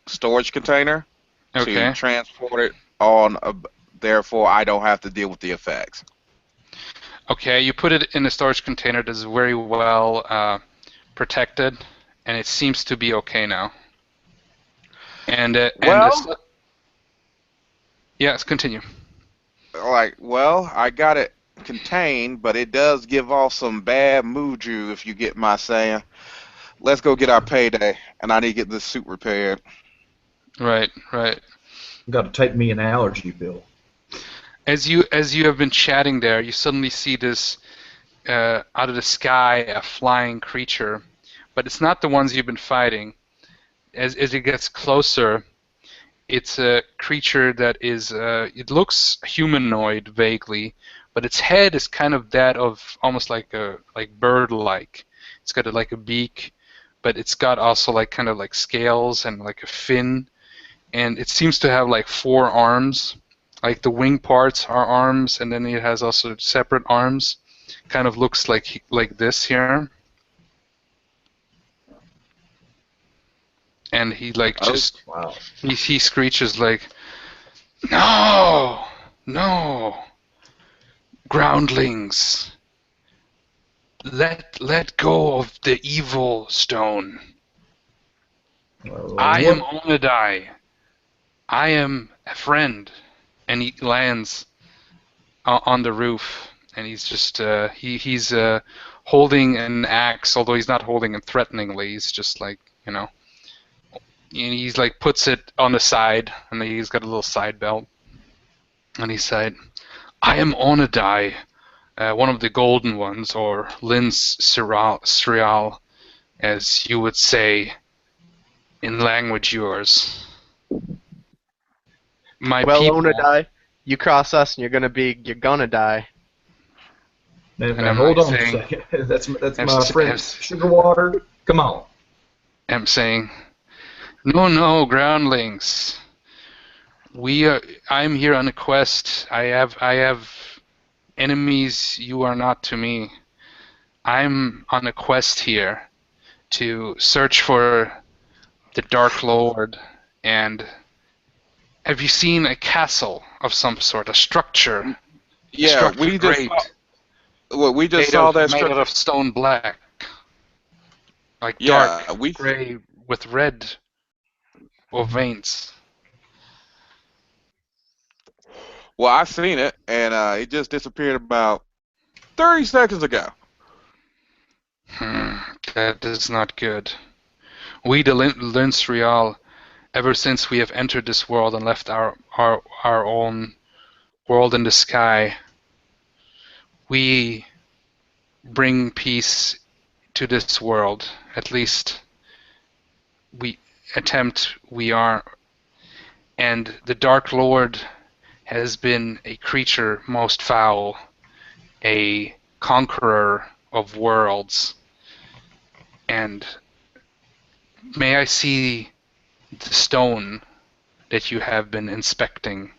storage container to
Okay.
transport it on. Therefore, I don't have to deal with the effects.
Okay, you put it in a storage container that's very well protected, and it seems to be okay now. And
Well,
yes, continue.
I got it contained, but it does give off some bad mojo, if you get my saying. Let's go get our payday, and I need to get this suit repaired.
Right, right.
Got to type me an allergy bill.
As you have been chatting there, you suddenly see this out of the sky, a flying creature, but it's not the ones you've been fighting. As it gets closer, it's a creature that is it looks humanoid vaguely, but its head is kind of that of almost like bird-like. It's got like a beak, but it's got also kind of scales and like a fin, and it seems to have 4 arms. Like the wing parts are arms, and then it has also separate arms. Kind of looks like this here, and he
Oh,
just
Wow.
he screeches like, "No, no, groundlings, let go of the evil stone. I am
What?
Onadai. I am a friend." And he lands on the roof, and he's just he's holding an axe, although he's not holding it threateningly. He's just and he's puts it on the side, and he's got a little side belt, and he said, "I am Onadai, one of the golden ones, or Lins Srial, as you would say in language yours. My
Well,
people,"
Onadai, you cross us and you're gonna die.
Man,
and
man,
I'm
hold on a
saying,
second. That's
I'm,
my friend Sugar Water. Come on.
I'm saying, "No, no, groundlings. I'm here on a quest. I have enemies you are not to me. I'm on a quest here to search for the Dark Lord. And have you seen a castle of some sort, a structure? A
yeah,
structure great,
we just
made
saw
of
that
made out
structure.
of stone black, like dark
Yeah, we.
gray with red or veins."
Well, I seen it, and it just disappeared about 30 seconds ago.
That is not good. We, the Lins Real, ever since we have entered this world and left our own world in the sky, we bring peace to this world. At least we we are. And the Dark Lord has been a creature most foul, a conqueror of worlds. And may I see the stone that you have been inspecting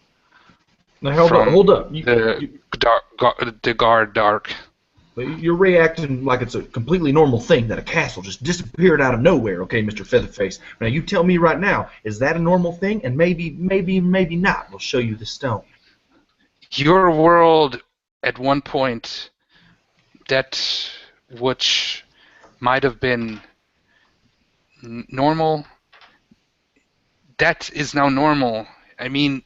Now hold up,
from
hold up.
the guard dark.
But you're reacting like it's a completely normal thing that a castle just disappeared out of nowhere, okay, Mr. Featherface? Now you tell me right now, is that a normal thing? And maybe not. We'll show you the stone.
Your world, at one point, that which might have been normal, that is now normal. I mean,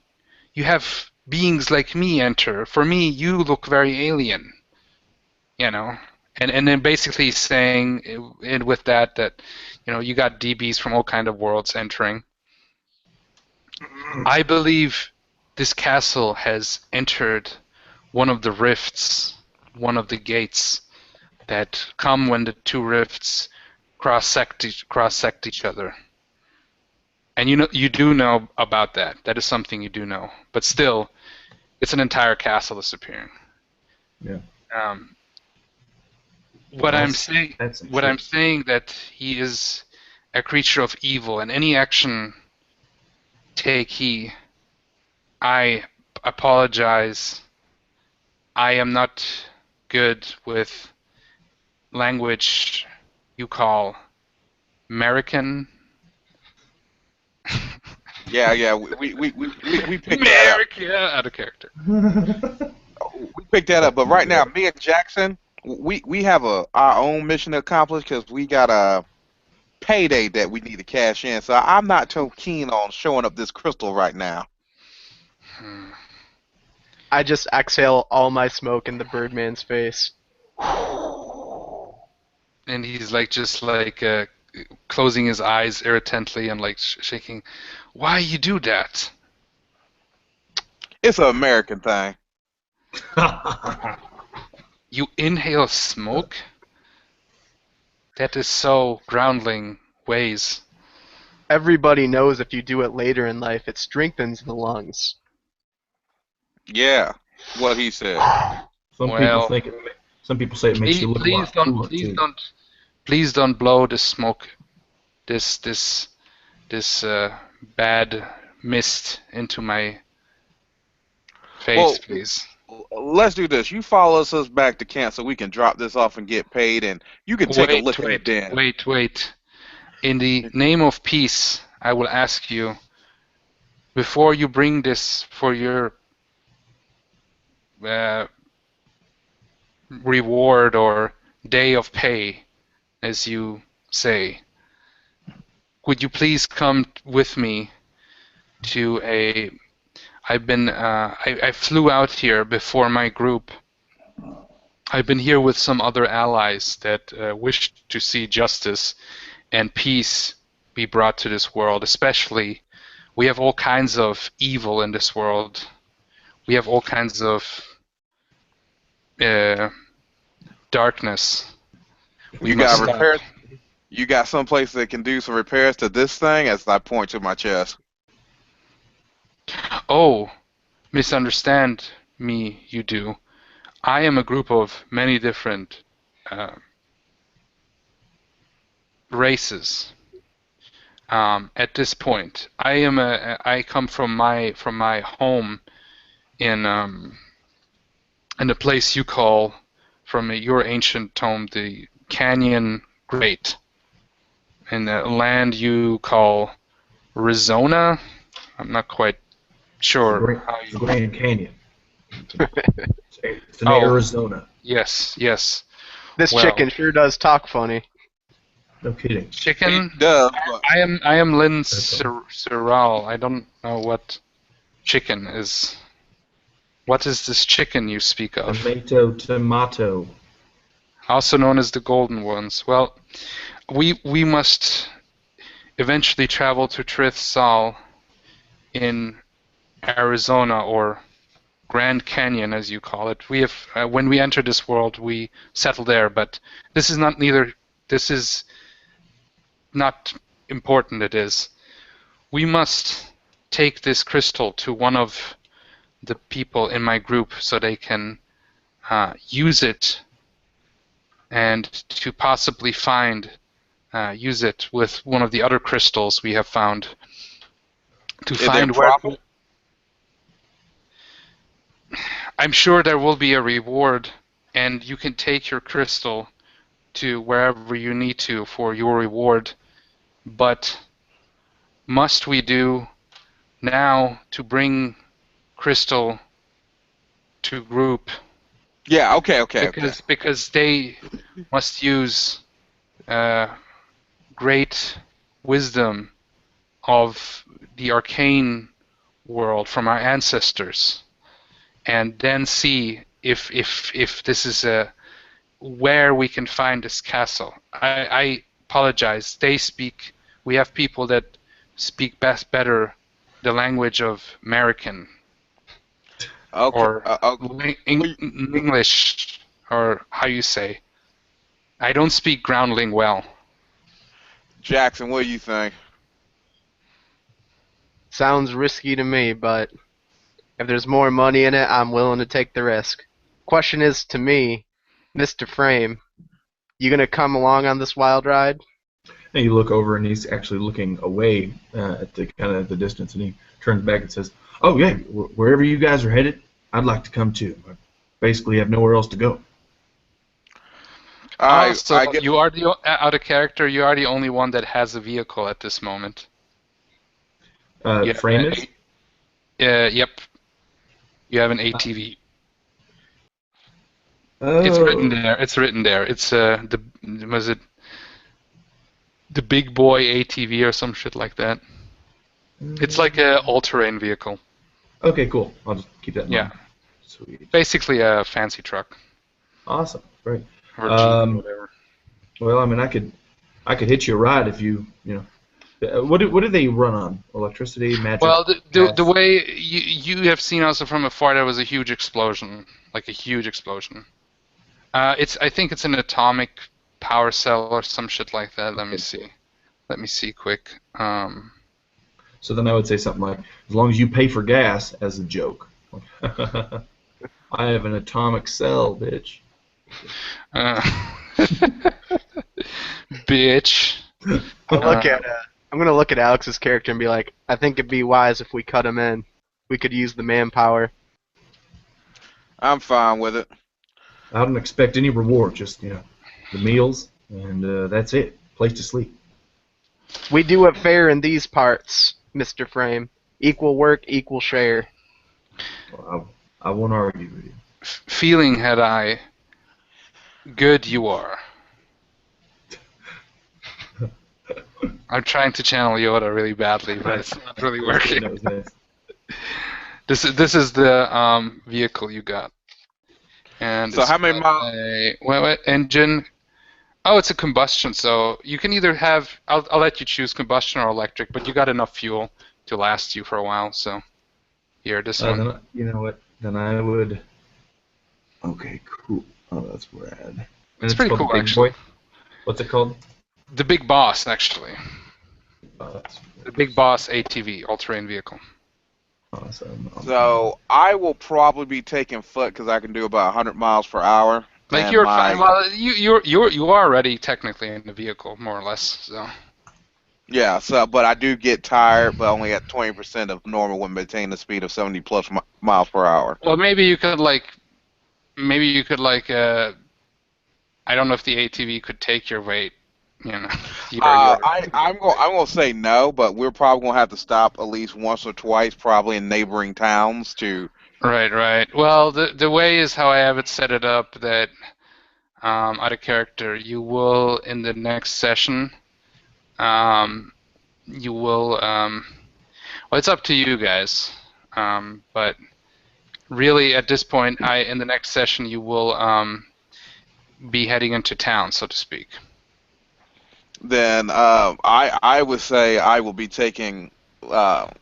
you have beings like me enter. For me, you look very alien, you know. And then basically saying with that you got DBs from all kind of worlds entering. I believe this castle has entered one of the rifts, one of the gates that come when the two rifts cross-sect each other. And you do know about that. That is something you do know. But still, it's an entire castle disappearing.
Yeah.
What I'm saying that he is a creature of evil, and any action I apologize. I am not good with language you call American.
Yeah. We picked that up.
America out of character.
We picked that up. But right now, me and Jackson, we have our own mission to accomplish because we got a payday that we need to cash in. So I'm not too keen on showing up this crystal right now.
I just exhale all my smoke in the Birdman's face.
And he's just closing his eyes irritantly and shaking. Why you do that?
It's an American thing.
You inhale smoke? That is so groundling ways.
Everybody knows if you do it later in life, it strengthens the lungs.
Yeah, what he said.
Some people say it makes you look a lot cooler too.
Please don't blow the smoke, this bad mist into my face, please.
Let's do this. You follow us back to camp so we can drop this off and get paid, and you can take a look at it then.
Wait. In the name of peace, I will ask you, before you bring this for your reward or day of pay, as you say, would you please come with me to I flew out here before my group. I've been here with some other allies that wish to see justice and peace be brought to this world. Especially, we have all kinds of evil in this world. We have all kinds of darkness.
You got repairs? You got someplace that can do some repairs to this thing? As I point to my chest.
Oh, misunderstand me, you do. I am a group of many different races. At this point, I come from my home in a place you call, from your ancient home, the Canyon Great, in a land you call Arizona. I'm not quite sure how you.
The Grand Canyon. It's in Arizona.
Yes.
This chicken sure does talk funny.
No kidding.
Chicken?
It does,
I am Lynn Serral. I don't know what chicken is. What is this chicken you speak of?
Tomato.
Also known as the golden ones. Well, we must eventually travel to Trithsal in Arizona, or Grand Canyon, as you call it. We have when we enter this world, we settle there. But this is not important. It is. We must take this crystal to one of the people in my group so they can use it, and to possibly use it with one of the other crystals we have found. To find where. I'm sure there will be a reward and you can take your crystal to wherever you need to for your reward. But must we do now to bring crystal to group
Yeah. Okay.
because they must use uh, great wisdom of the arcane world from our ancestors, and then see if this is where we can find this castle. I apologize. We have people that speak better the language of American
Okay.
or
Well,
English, or how you say. I don't speak groundling well.
Jackson, what do you think?
Sounds risky to me, but if there's more money in it, I'm willing to take the risk. Question is to me, Mr. Frame, you gonna come along on this wild ride?
And you look over, and he's actually looking away at the kind of at the distance, and he turns back and says, "Oh yeah, wherever you guys are headed, I'd like to come too. I basically have nowhere else to go."
So
I get.
you are out of character. You are the only one that has a vehicle at this moment. Yeah,
Frame is?
Yep. You have an ATV.
Oh.
It's written there. It's written there. It's was it the big boy ATV or some shit like that? It's like a all-terrain vehicle.
Okay, cool. I'll just keep that in
Yeah.
mind. Sweet.
Basically a fancy truck.
Awesome. Great.
Or Jeep or whatever.
Well, I mean, I could hitch you a ride if you know. What do they run on? Electricity, magic?
Well, the way you have seen also from afar, there was a huge explosion, like a huge explosion. I think it's an atomic power cell or some shit like that. Let me see. Let me see quick.
So then I would say something like, as long as you pay for gas, as a joke. I have an atomic cell, bitch.
Bitch.
I'm gonna look at Alex's character and be like, I think it'd be wise if we cut him in. We could use the manpower.
I'm fine with it.
I don't expect any reward, just the meals, and that's it. Place to sleep.
We do it fair in these parts, Mr. Frame. Equal work, equal share.
Well, I won't argue with you.
Feeling had I, good you are. I'm trying to channel Yoda really badly, but it's not really working.
That was nice.
This is the vehicle you got. And
So how many miles?
What engine? Oh, it's a combustion. So you can either have. I'll let you choose combustion or electric, but you got enough fuel to last you for a while. So here, this one.
Then, you know what? Then I would. Okay, cool. Oh, that's rad.
It's pretty cool, actually.
Boy? What's it called?
The Big Boss, actually.
That's
The Big Boss ATV, all-terrain vehicle.
awesome.
So I will probably be taking foot because I can do about 100 miles per hour.
Like
and
you're
my-
fine. Well, you are already technically in the vehicle, more or less. So.
Yeah. So, but I do get tired, but only at 20% of normal when maintaining the speed of 70 plus miles per hour.
Well, maybe you could like. I don't know if the ATV could take your weight. You know.
I'm gonna say no, but we're probably gonna have to stop at least once or twice, probably in neighboring towns to.
Right. Well, the way is how I have it set it up that out of character, you will in the next session, you will. Well, it's up to you guys, but really at this point, in the next session you will be heading into town, so to speak.
Then I would say I will be taking up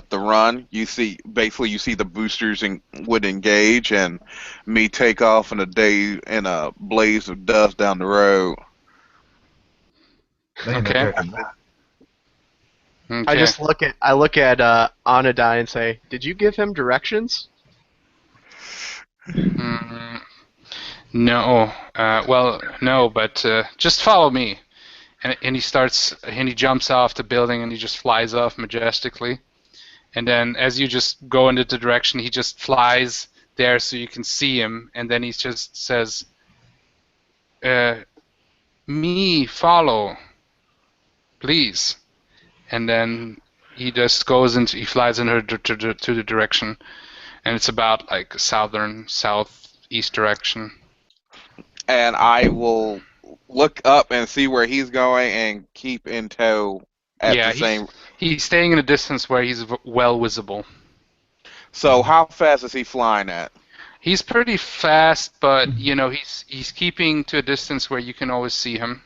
the run. You see the boosters would engage and me take off in a blaze of dust down the road.
Man,
Okay.
Okay.
Okay.
I look at Anadai and say, did you give him directions?
No. Well, no, but just follow me. And he jumps off the building and he just flies off majestically. And then as you just go into the direction, he just flies there so you can see him, and then he just says, "Me follow, please," and then he just he flies in her to the direction, and it's about like southeast direction.
And I will look up and see where he's going and keep in tow at the
Yeah,
same.
he's staying in a distance where he's well visible.
So how fast is he flying at?
He's pretty fast, but he's keeping to a distance where you can always see him.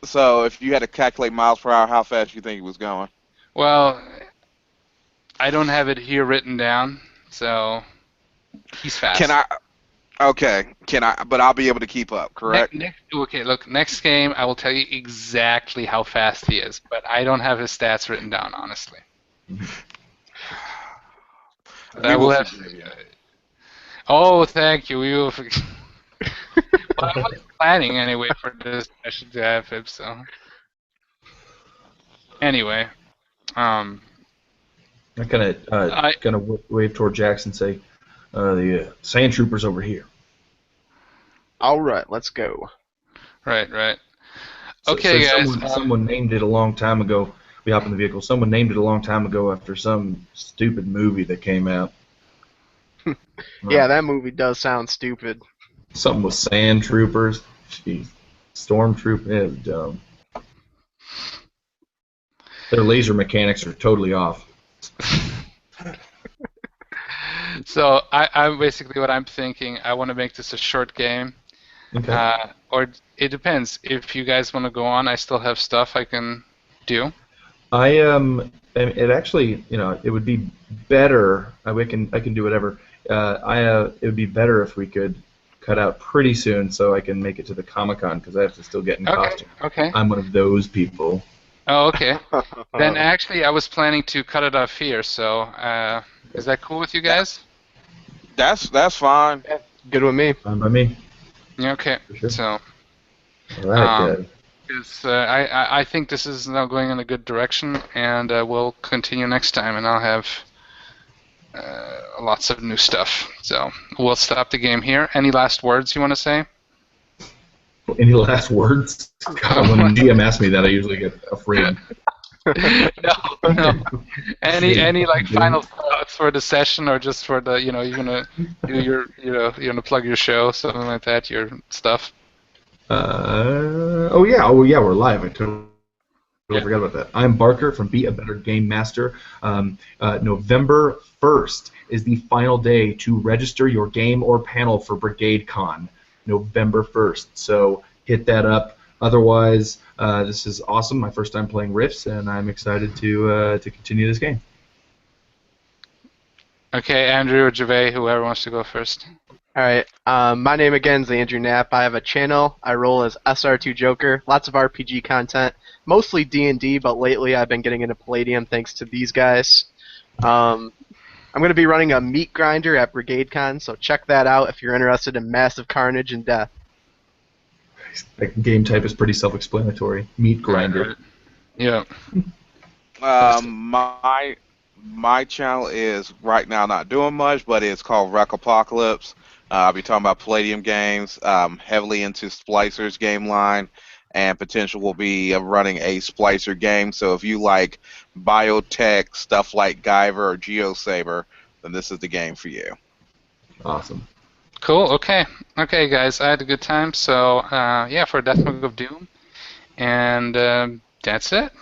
So if you had to calculate miles per hour, how fast do you think he was going?
Well, I don't have it here written down, so he's fast.
Can I? Okay, can I? But I'll be able to keep up, correct?
Okay, look, next game I will tell you exactly how fast he is, but I don't have his stats written down, honestly.
We will forgive you.
Oh, thank you. We will. Well, I was planning anyway for this session to have him, so. Anyway,
I kind of wave toward Jackson and say, the sand troopers over here.
All right, let's go.
Right.
So,
Okay,
so
guys.
Someone named it a long time ago. We hop in the vehicle. Someone named it a long time ago after some stupid movie that came out.
Yeah, that movie does sound stupid.
Something with sand troopers. Jeez. Stormtrooper. It was dumb. Their laser mechanics are totally off.
So I'm basically what I'm thinking. I want to make this a short game.
Okay.
Or it depends. If you guys want to go on, I still have stuff I can do.
It actually, it would be better. I can do whatever. It would be better if we could cut out pretty soon so I can make it to the Comic-Con because I have to still get in costume.
Okay.
I'm one of those people.
Oh, okay. Then actually, I was planning to cut it off here. So, is that cool with you guys?
That's fine.
Good with me.
Fine by me.
Yeah, okay.
For sure.
So,
All right,
because I think this is now going in a good direction, and we'll continue next time, and I'll have lots of new stuff. So we'll stop the game here. Any last words you want to say?
Any last words? God, when GM asks me that, I usually get afraid.
No. Any like final thoughts for the session, or just for the you're gonna do your you're gonna plug your show, something like that, your stuff.
Oh yeah, we're live. I totally forgot about that. I'm Barker from Be a Better Game Master. November 1st is the final day to register your game or panel for Brigade Con. November 1st. So hit that up. Otherwise, this is awesome. My first time playing RIFTS, and I'm excited to continue this game.
Okay, Andrew or Gervais, whoever wants to go first.
All right. My name again is Andrew Knapp. I have a channel. I roll as SR2 Joker. Lots of RPG content, mostly D&D, but lately I've been getting into Palladium thanks to these guys. I'm going to be running a meat grinder at Brigade Con, so check that out if you're interested in massive carnage and death.
That game type is pretty self-explanatory. Meat grinder.
Yeah.
My channel is right now not doing much, but it's called Wreck Apocalypse. I'll be talking about Palladium games, heavily into Splicers game line, and potential will be running a Splicer game. So if you like biotech stuff like Guyver or GeoSaber, then this is the game for you.
Awesome.
Cool. Okay, guys, I had a good time. So yeah, for Deathmark of Doom, and that's it.